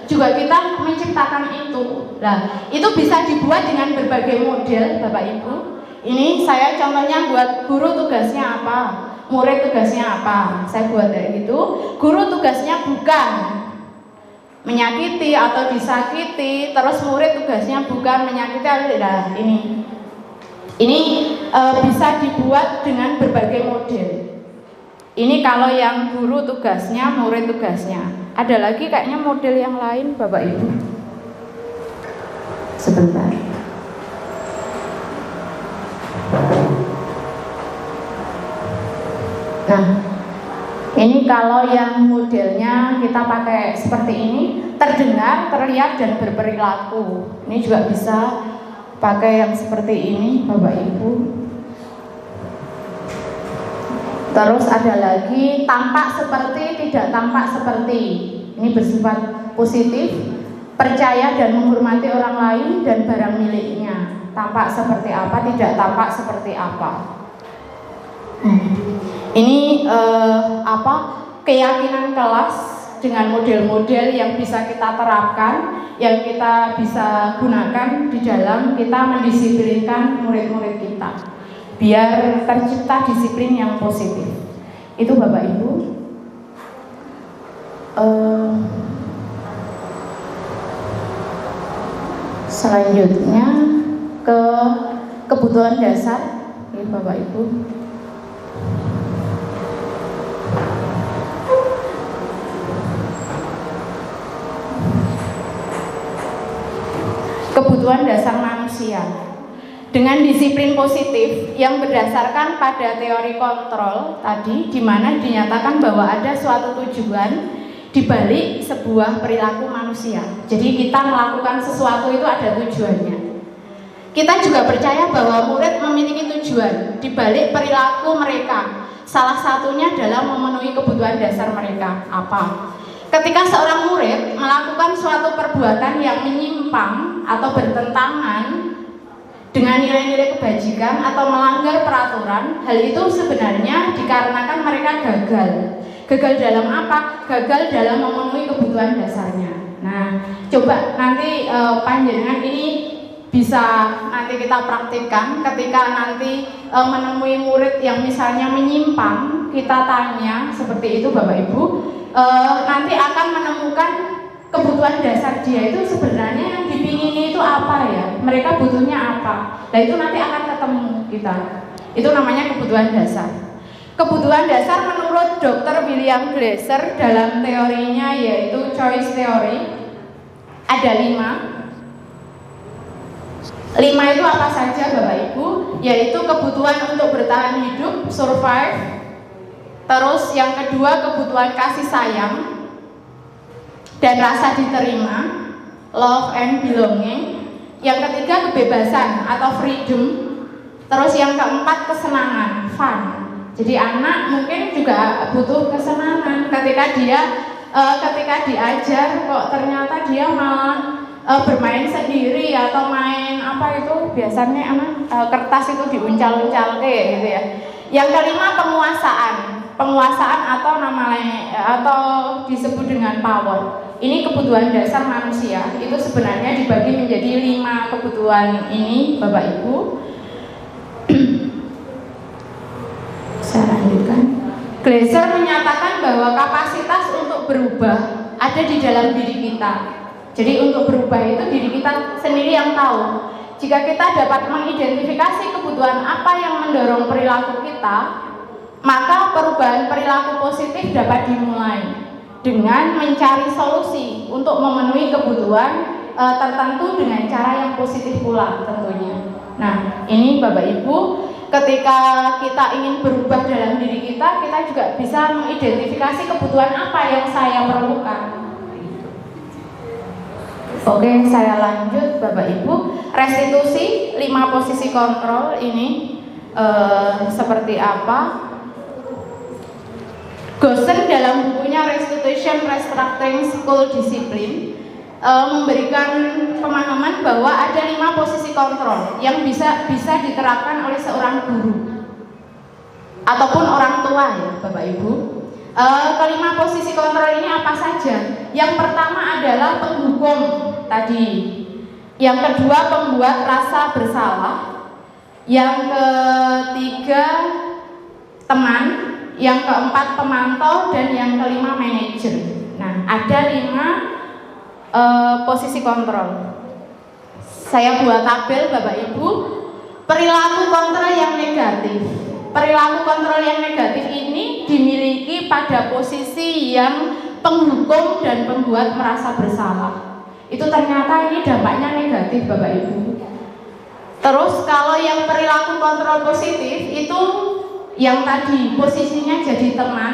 juga kita menciptakan itu. Nah, itu bisa dibuat dengan berbagai model, Bapak Ibu. Ini saya contohnya buat guru tugasnya apa, murid tugasnya apa. Saya buat kayak gitu. Guru tugasnya bukan menyakiti atau disakiti, terus murid tugasnya bukan menyakiti atau tidak. Ini bisa dibuat dengan berbagai model. Ini kalau yang guru tugasnya, murid tugasnya. Ada lagi kayaknya model yang lain, Bapak Ibu. Sebentar. Nah, ini kalau yang modelnya kita pakai seperti ini, terdengar, terlihat, dan berperilaku. Ini juga bisa pakai yang seperti ini, Bapak Ibu. Terus ada lagi tampak seperti, tidak tampak seperti. Ini bersifat positif, percaya dan menghormati orang lain dan barang miliknya. Tampak seperti apa, tidak tampak seperti apa. Ini keyakinan kelas dengan model-model yang bisa kita terapkan, yang kita bisa gunakan di dalam kita mendisiplinkan murid-murid kita, biar tercipta disiplin yang positif. Itu Bapak Ibu. Selanjutnya ke kebutuhan dasar, ini Bapak Ibu. Kebutuhan dasar manusia. Dengan disiplin positif yang berdasarkan pada teori kontrol tadi, di mana dinyatakan bahwa ada suatu tujuan di balik sebuah perilaku manusia. Jadi kita melakukan sesuatu itu ada tujuannya. Kita juga percaya bahwa murid memiliki tujuan di balik perilaku mereka. Salah satunya adalah memenuhi kebutuhan dasar mereka. Apa? Ketika seorang murid melakukan suatu perbuatan yang menyimpang atau bertentangan dengan nilai-nilai kebajikan atau melanggar peraturan, hal itu sebenarnya dikarenakan mereka gagal. Gagal dalam apa? Gagal dalam memenuhi kebutuhan dasarnya. Nah, coba nanti panjenengan ini bisa nanti kita praktikkan ketika nanti menemui murid yang misalnya menyimpang, kita tanya seperti itu Bapak Ibu, nanti akan menemukan kebutuhan dasar dia itu sebenarnya yang dipingini itu apa ya, mereka butuhnya apa. Nah itu nanti akan ketemu kita. Itu namanya kebutuhan dasar. Kebutuhan dasar menurut Dr. William Glasser dalam teorinya yaitu choice theory ada 5. 5 itu apa saja Bapak Ibu? Yaitu kebutuhan untuk bertahan hidup, survive. Terus yang kedua kebutuhan kasih sayang dan rasa diterima, love and belonging. Yang ketiga kebebasan atau freedom. Terus yang keempat kesenangan, fun. Jadi anak mungkin juga butuh kesenangan ketika diajar kok ternyata dia malah bermain sendiri atau main apa itu biasanya kertas itu diuncal-uncal gitu ya. Yang kelima penguasaan atau atau disebut dengan power. Ini kebutuhan dasar manusia. Itu sebenarnya dibagi menjadi 5 kebutuhan ini Bapak Ibu. Saya lanjutkan. Glasser menyatakan bahwa kapasitas untuk berubah ada di dalam diri kita. Jadi untuk berubah itu diri kita sendiri yang tahu. Jika kita dapat mengidentifikasi kebutuhan apa yang mendorong perilaku kita, maka perubahan perilaku positif dapat dimulai dengan mencari solusi untuk memenuhi kebutuhan tertentu dengan cara yang positif pula tentunya. Nah, ini Bapak Ibu, ketika kita ingin berubah dalam diri kita, kita juga bisa mengidentifikasi kebutuhan apa yang saya perlukan. Oke, saya lanjut Bapak Ibu. Restitusi 5 posisi kontrol ini seperti apa? Gosen dalam bukunya Restitution Restructuring School Discipline memberikan pemahaman bahwa ada 5 posisi kontrol yang bisa diterapkan oleh seorang guru ataupun orang tua ya Bapak Ibu. Kelima posisi kontrol ini apa saja? Yang pertama adalah penghukum tadi, yang kedua pembuat rasa bersalah, yang ketiga teman, yang keempat pemantau, dan yang kelima manajer. Nah, ada 5 posisi kontrol. Saya buat tabel Bapak Ibu. Perilaku kontrol yang negatif. Perilaku kontrol yang negatif ini dimiliki pada posisi yang penghukum dan pembuat merasa bersalah. Itu ternyata ini dampaknya negatif Bapak Ibu. Terus kalau yang perilaku kontrol positif itu yang tadi posisinya jadi teman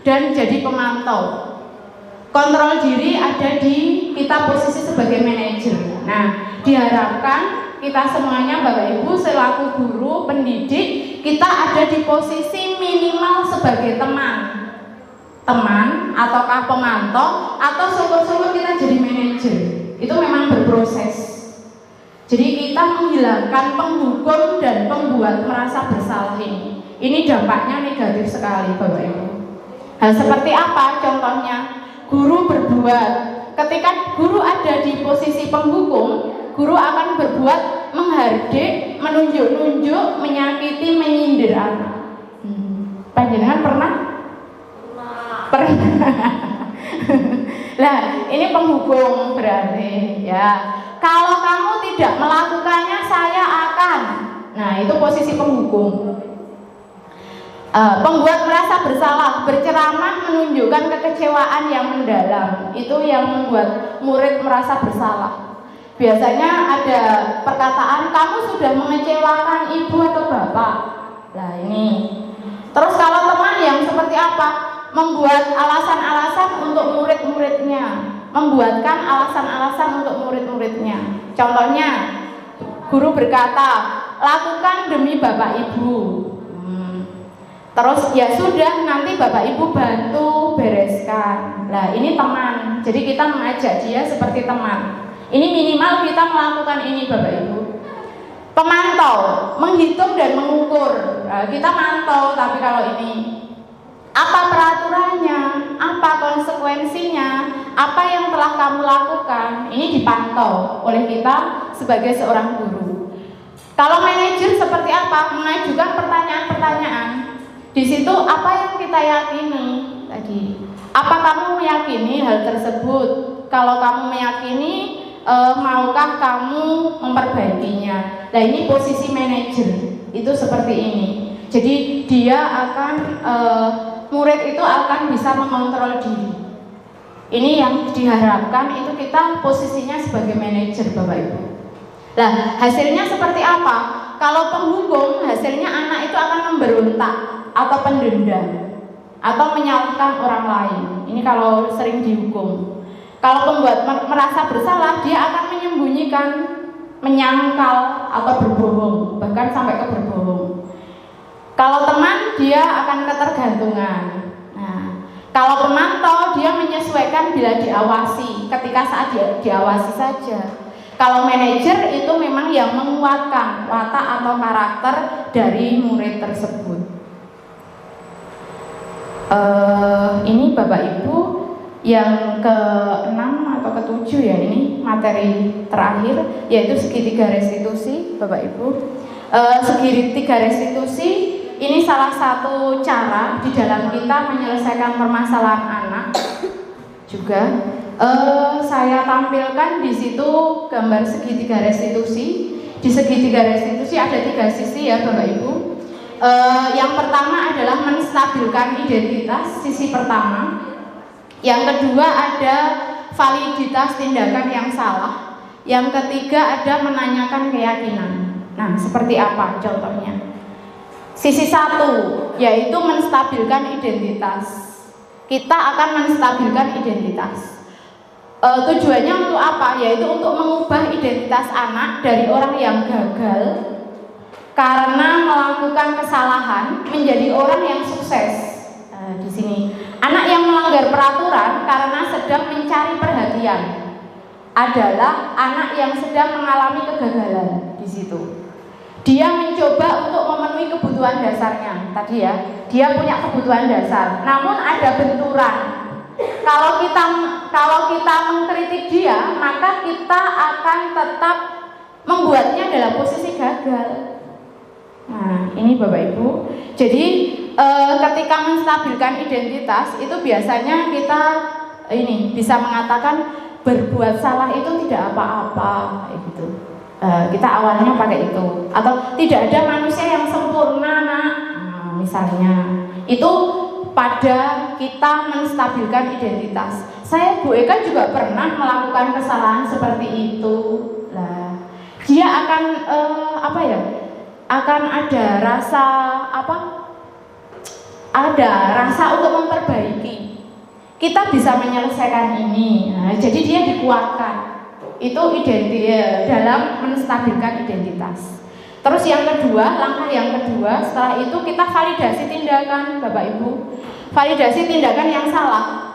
dan jadi pemantau. Kontrol diri ada di kita posisi sebagai manajer. Nah, diharapkan kita semuanya Bapak Ibu selaku guru, pendidik, kita ada di posisi minimal sebagai teman ataukah pemantau, atau syukur-syukur kita jadi manajer. Itu memang berproses. Jadi kita menghilangkan penghukum dan pembuat merasa bersalah ini. Ini dampaknya negatif sekali Bapak Ibu. Hal seperti apa contohnya? Guru berbuat, ketika guru ada di posisi penghukum, guru akan berbuat menghardik, menunjuk-nunjuk, menyakiti, menyindir anak. Panjenengan pernah? Pernah. Nah, ini penghukum berarti ya. Kalau kamu tidak melakukannya, saya akan. Nah, itu posisi penghukum. Pembuat merasa bersalah, berceramah menunjukkan kekecewaan yang mendalam. Itu yang membuat murid merasa bersalah. Biasanya ada perkataan, kamu sudah mengecewakan ibu atau bapak. Nah ini. Terus kalau teman yang seperti apa? Membuat alasan-alasan untuk murid-muridnya, membuatkan alasan-alasan untuk murid-muridnya. Contohnya, guru berkata, lakukan demi bapak ibu. Terus ya sudah, nanti bapak ibu bantu bereskan. Nah ini teman, jadi kita mengajak dia seperti teman. Ini minimal kita melakukan ini bapak ibu. Pemantau, menghitung dan mengukur. Nah, kita mantau, tapi kalau ini apa peraturannya, apa konsekuensinya, apa yang telah kamu lakukan, ini dipantau oleh kita sebagai seorang guru. Kalau manajer seperti apa? Mengajukan pertanyaan-pertanyaan. Di situ apa yang kita yakini tadi? Apa kamu meyakini hal tersebut? Kalau kamu meyakini, maukah kamu memperbaikinya? Nah ini posisi manajer itu seperti ini. Jadi dia akan murid itu akan bisa mengontrol diri. Ini yang diharapkan, itu kita posisinya sebagai manajer Bapak Ibu. Nah hasilnya seperti apa? Kalau penghukum, hasilnya anak itu akan memberontak atau pendendam atau menyalahkan orang lain. Ini kalau sering dihukum. Kalau pembuat merasa bersalah, dia akan menyembunyikan, menyangkal atau berbohong, bahkan sampai ke berbohong. Kalau teman, dia akan ketergantungan. Nah, kalau pemantau, dia menyesuaikan bila diawasi, ketika saat diawasi saja. Kalau manajer itu memang yang menguatkan watak atau karakter dari murid tersebut. Ini Bapak Ibu yang ke-6 atau ke-7 ya, ini materi terakhir, yaitu segitiga restitusi Bapak Ibu. Segitiga restitusi ini salah satu cara di dalam kita menyelesaikan permasalahan anak juga. Saya tampilkan di situ gambar segitiga restitusi. Di segitiga restitusi ada 3 sisi ya Bapak Ibu. Yang pertama adalah menstabilkan identitas, sisi pertama. Yang kedua ada validitas tindakan yang salah. Yang ketiga ada menanyakan keyakinan. Nah, seperti apa contohnya? Sisi 1 yaitu menstabilkan identitas. Kita akan menstabilkan identitas. Tujuannya untuk apa? Yaitu untuk mengubah identitas anak dari orang yang gagal karena melakukan kesalahan menjadi orang yang sukses. Di sini, anak yang melanggar peraturan karena sedang mencari perhatian. adalah anak yang sedang mengalami kegagalan di situ. Dia mencoba untuk memenuhi kebutuhan dasarnya tadi ya. Dia punya kebutuhan dasar, namun ada benturan. Kalau kita mengkritik dia, maka kita akan tetap membuatnya dalam posisi gagal. Nah, ini Bapak Ibu. Jadi ketika menstabilkan identitas itu biasanya kita bisa mengatakan berbuat salah itu tidak apa-apa, kayak gitu. Kita awalnya pakai itu. Atau tidak ada manusia yang sempurna, nak. Nah, misalnya itu pada kita menstabilkan identitas. Saya Bu Eka juga pernah melakukan kesalahan seperti itu. Lah, dia akan akan ada rasa ada rasa untuk memperbaiki. Kita bisa menyelesaikan ini. Nah, jadi dia dikuatkan. Itu dalam menstabilkan identitas. Terus yang kedua, langkah yang kedua, setelah itu kita validasi tindakan, Bapak Ibu. Validasi tindakan yang salah.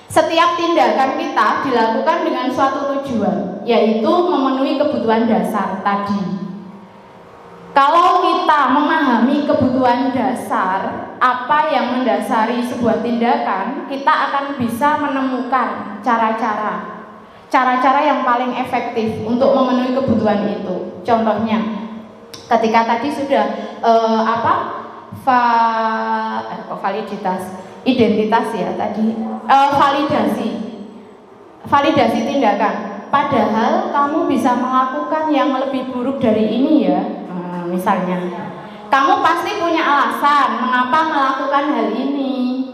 Setiap tindakan kita dilakukan dengan suatu tujuan, yaitu memenuhi kebutuhan dasar tadi. Kalau kita memahami kebutuhan dasar, apa yang mendasari sebuah tindakan, kita akan bisa menemukan cara-cara yang paling efektif untuk memenuhi kebutuhan itu. Contohnya, ketika tadi sudah identitas ya tadi, validasi tindakan. Padahal kamu bisa melakukan yang lebih buruk dari ini ya. Misalnya, kamu pasti punya alasan mengapa melakukan hal ini.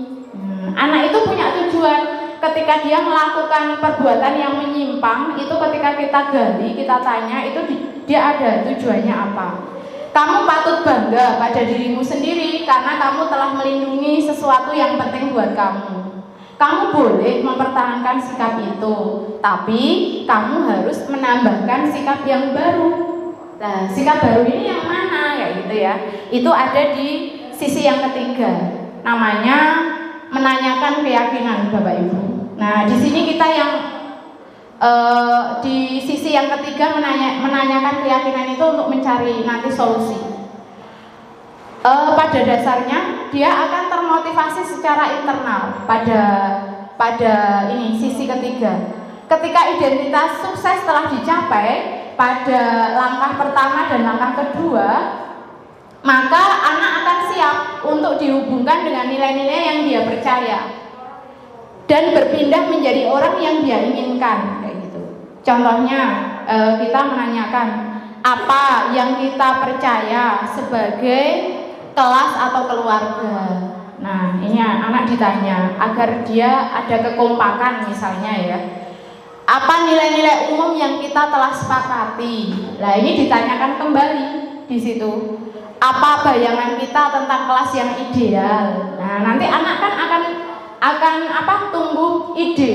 Anak itu punya tujuan. Ketika dia melakukan perbuatan yang menyimpang, itu ketika kita gali, kita tanya, itu dia ada tujuannya apa. Kamu patut bangga pada dirimu sendiri karena kamu telah melindungi sesuatu yang penting buat kamu. Kamu boleh mempertahankan sikap itu, tapi kamu harus menambahkan sikap yang baru. Nah, sikap baru ini yang mana? Ya gitu ya. Itu ada di sisi yang ketiga. Namanya menanyakan keyakinan, Bapak Ibu. Nah, di sini kita yang di sisi yang ketiga menanyakan keyakinan itu untuk mencari nanti solusi. Pada dasarnya dia akan termotivasi secara internal pada sisi ketiga. Ketika identitas sukses telah dicapai pada langkah pertama dan langkah kedua, maka anak akan siap untuk dihubungkan dengan nilai-nilai yang dia percaya dan berpindah menjadi orang yang dia inginkan, kayak gitu. Contohnya kita menanyakan apa yang kita percaya sebagai kelas atau keluarga. Nah, ini anak ditanya agar dia ada kekompakan misalnya ya. Apa nilai-nilai umum yang kita telah sepakati? Nah, ini ditanyakan kembali di situ. Apa bayangan kita tentang kelas yang ideal? Nah, nanti anak kan akan tumbuh ide.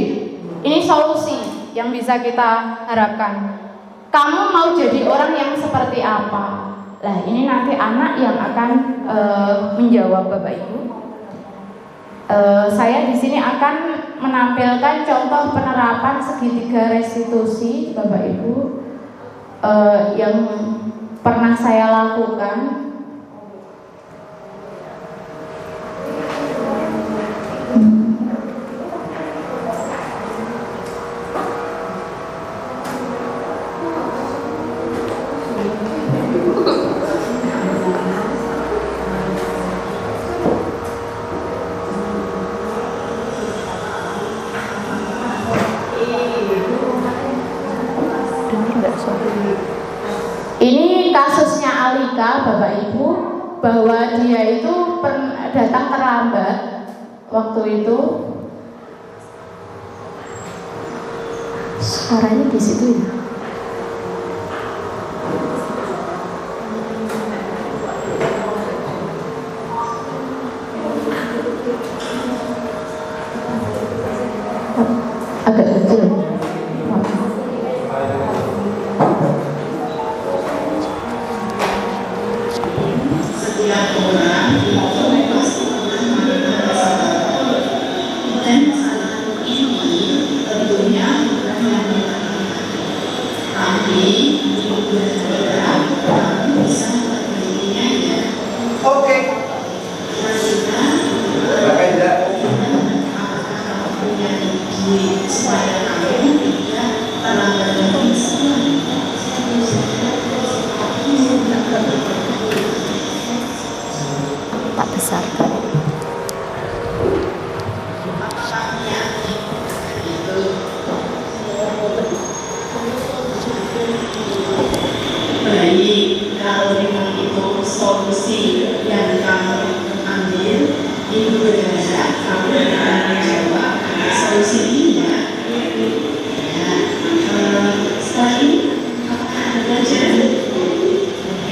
Ini solusi yang bisa kita harapkan. Kamu mau jadi orang yang seperti apa? Nah, ini nanti anak yang akan menjawab, Bapak Ibu. Saya di sini akan menampilkan contoh penerapan segitiga restitusi, Bapak Ibu, yang pernah saya lakukan. Ini kasusnya Alika, Bapak Ibu, bahwa dia itu datang terlambat waktu itu. Suaranya di situ ya. Agak kecil. tak besarkan. Baik, kalau memang itu solusi yang kamu ambil, Ibu berharap kamu akan menjawab solusi ini ya. Setelah ini, apakah ada pelajaran?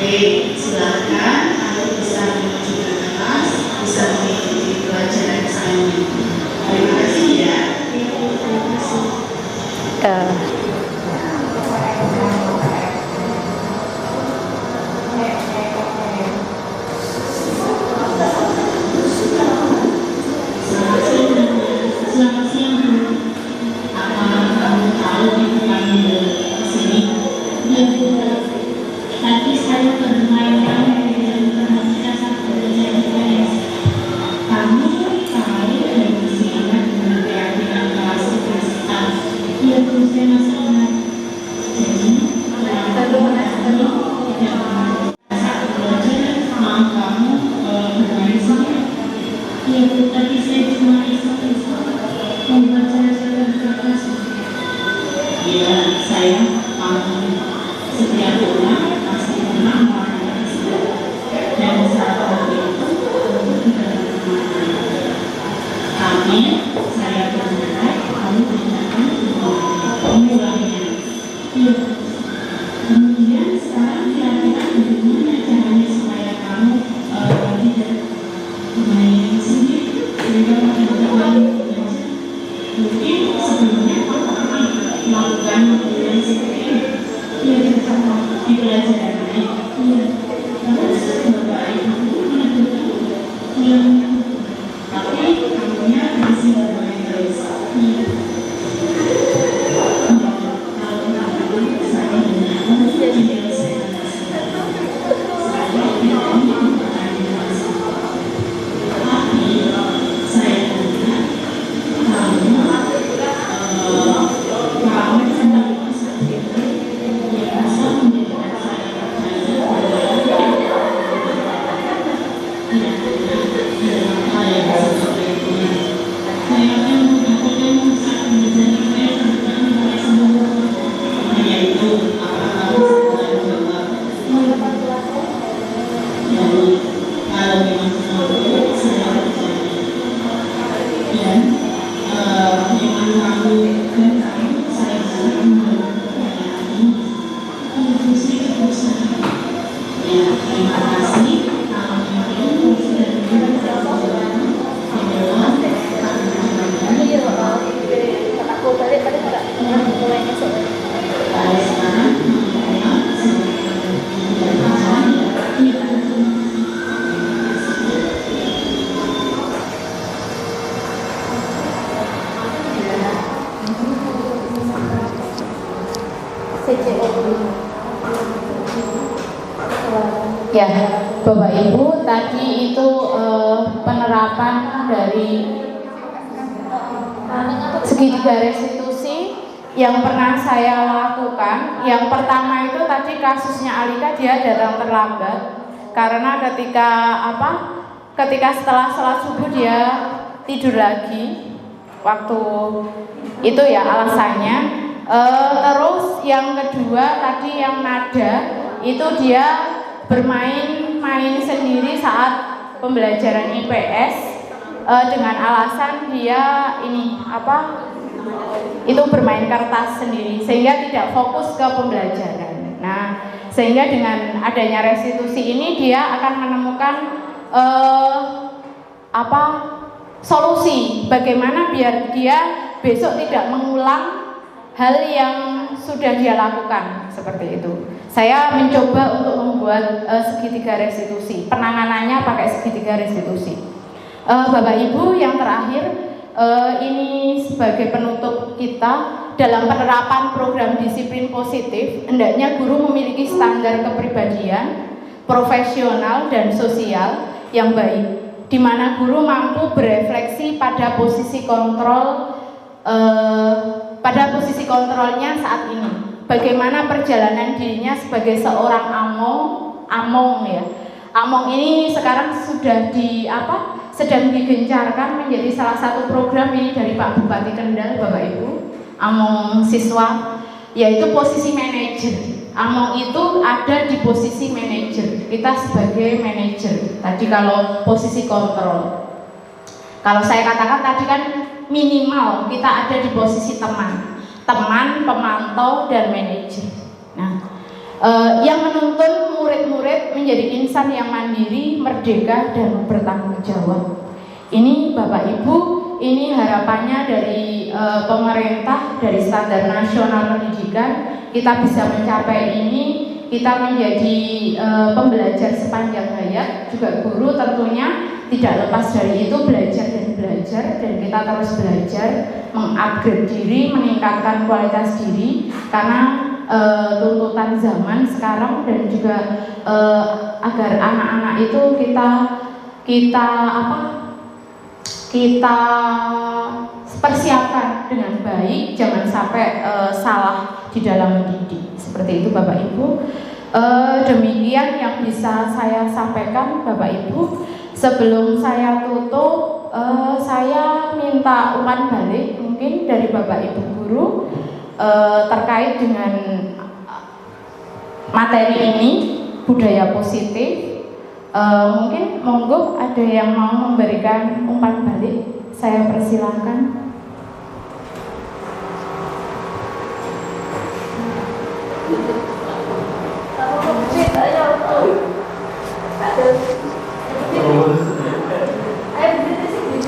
Oke, silakan. Anda bisa menuju ke kelas, bisa mengikuti pelajaran selanjutnya. Terima kasih ya. Terima kasih. Selamat siang, Bu. Apa kamu tahu ibu kami ke sini? Iya, Bu. Tadi saya bermain kamu dan memperhatikan satu pelajaran IPS. Kamu tahu kondisi anak dengan keyakinan kelas intensitas. Iya, Bu, saya masih ingat. Jadi, satu pelajaran mau kamu bermain sini. Iya, Bu, tadi saya cuma iseng-iseng membuat cara-cara kertas. Iya, saya paham. Setiap orang pasti pernah melakukan itu. Dan saat waktu itu tidak bermanfaat. Tapi saya berharap kamu tidak akan mengulangnya. Iya. Kemudian sekarang kira-kira bagaimana caranya supaya kamu tidak main sendiri sehingga kamu tidak main belajar. Mungkin sebelumnya kamu pernah melakukan yang seperti ini. Iya, contoh di pelajaran lain. Iya. Terus Bapak Ibu menentukan ulang. Tapi kamunya masih bermain terus. Iya. Kalau kamu saya benar menyelesaikan saya tidak ingin bertanya. Tapi saya ingat kamu sedang seperti itu yang bisa menjadikan saya percaya tidak dalam hal yang seperti itu. Saya akan memperhatikan saat menjadi saya tentang hal sebelum yaitu apakah kamu sedang jawab. Jadi kalau memang mampu saya percaya. Dan memang kamu dan kamu saya sangat mendukung ini saya berusaha. Ya, terima kasih. Kalau mungkin sudah Ya, Bapak Ibu, tadi itu penerapan dari segitiga restitusi yang pernah saya lakukan. Yang pertama itu tadi kasusnya Alika, dia datang terlambat karena ketika setelah sholat subuh dia tidur lagi waktu itu ya alasannya. Terus yang kedua tadi yang nada itu dia bermain sendiri saat pembelajaran IPS dengan alasan dia itu bermain kertas sendiri sehingga tidak fokus ke pembelajaran. Nah, sehingga dengan adanya restitusi ini dia akan menemukan solusi bagaimana biar dia besok tidak mengulang hal yang sudah dia lakukan seperti itu. Saya mencoba untuk membuat segitiga restitusi. Penanganannya pakai segitiga restitusi. Bapak Ibu, yang terakhir ini sebagai penutup kita dalam penerapan program disiplin positif, hendaknya guru memiliki standar kepribadian, profesional dan sosial yang baik, di mana guru mampu berefleksi pada posisi kontrolnya saat ini. Bagaimana perjalanan dirinya sebagai seorang among ya, Among ini sekarang sudah sedang digencarkan menjadi salah satu program ini dari Pak Bupati Kendal, Bapak Ibu. Among siswa, yaitu posisi manajer. Among itu ada di posisi manajer. Kita sebagai manajer. Tadi kalau posisi kontrol. Kalau saya katakan tadi kan minimal kita ada di posisi teman, pemantau, dan manajer. Nah, yang menuntun murid-murid menjadi insan yang mandiri, merdeka, dan bertanggung jawab. Ini Bapak Ibu, ini harapannya dari pemerintah, dari Standar Nasional Pendidikan. Kita bisa mencapai ini, kita menjadi pembelajar sepanjang hayat, juga guru tentunya tidak lepas dari itu, belajar, dan kita terus belajar, mengupgrade diri, meningkatkan kualitas diri, karena tuntutan zaman sekarang, dan juga agar anak-anak itu kita persiapkan dengan baik, jangan sampai salah di dalam mendidik. Seperti itu Bapak Ibu. Demikian yang bisa saya sampaikan Bapak Ibu. Sebelum saya tutup, saya minta umpan balik mungkin dari Bapak Ibu guru terkait dengan materi ini, budaya positif. Mungkin monggo ada yang mau memberikan umpan balik, saya persilahkan.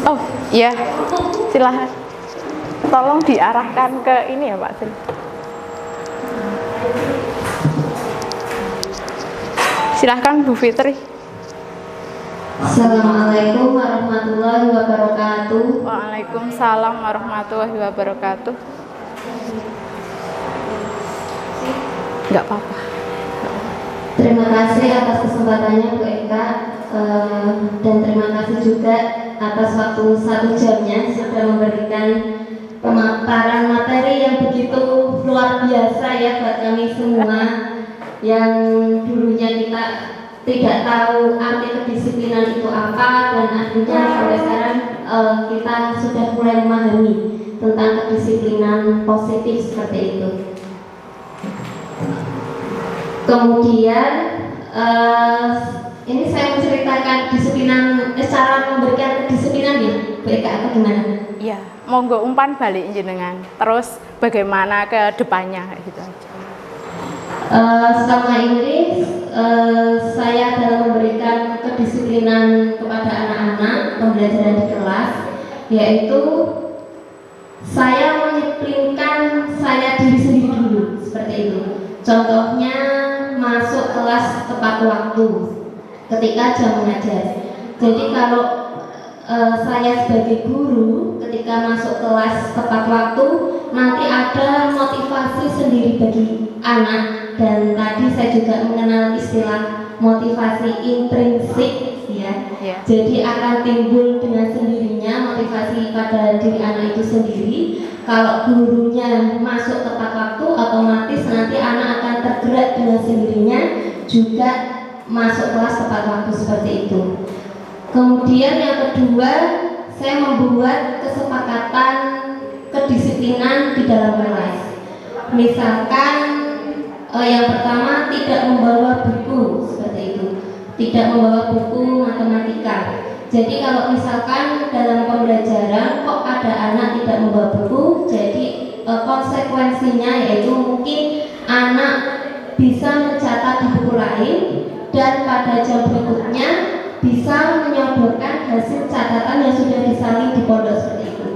Oh iya, silahkan. Tolong diarahkan ke ini ya Pak. Silahkan Bu Fitri. Assalamualaikum warahmatullahi wabarakatuh. Waalaikumsalam warahmatullahi wabarakatuh. Enggak apa-apa. Terima kasih atas kesempatannya Bu Eka, dan terima kasih juga atas waktu 1 jamnya sudah memberikan pemaparan materi yang begitu luar biasa ya buat kami semua yang dulunya kita tidak tahu arti kedisiplinan itu apa, dan akhirnya sampai sekarang kita sudah mulai memahami tentang kedisiplinan positif seperti itu. Kemudian ini saya menceritakan cara memberikan kedisiplinan ya, baik atau gimana? Iya, monggo umpan balik jenengan. Terus bagaimana ke depannya gitu aja. Selama ini saya dalam memberikan kedisiplinan kepada anak-anak pembelajaran di kelas, yaitu saya menyiplinkan saya diri sendiri dulu, seperti itu. Contohnya masuk kelas tepat waktu ketika jam mengajar. Jadi kalau saya sebagai guru ketika masuk kelas tepat waktu, nanti ada motivasi sendiri bagi anak. Dan tadi saya juga mengenal istilah motivasi intrinsik ya. Jadi akan timbul dengan sendirinya motivasi pada diri anak itu sendiri. Kalau gurunya masuk tepat waktu, otomatis nanti anak akan tergerak dengan sendirinya juga masuk kelas tepat waktu, seperti itu. Kemudian yang kedua, saya membuat kesepakatan kedisiplinan di dalam kelas. Misalkan yang pertama, tidak membawa buku, seperti itu. Tidak membawa buku matematika. Jadi kalau misalkan dalam pembelajaran kok ada anak tidak membawa buku, jadi konsekuensinya yaitu mungkin anak bisa mencatat di buku lain, dan pada jam berikutnya bisa menyodorkan hasil catatan yang sudah disalin di pondok, seperti itu.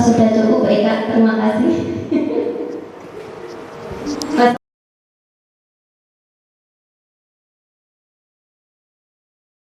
Sudah cukup baik, terima kasih.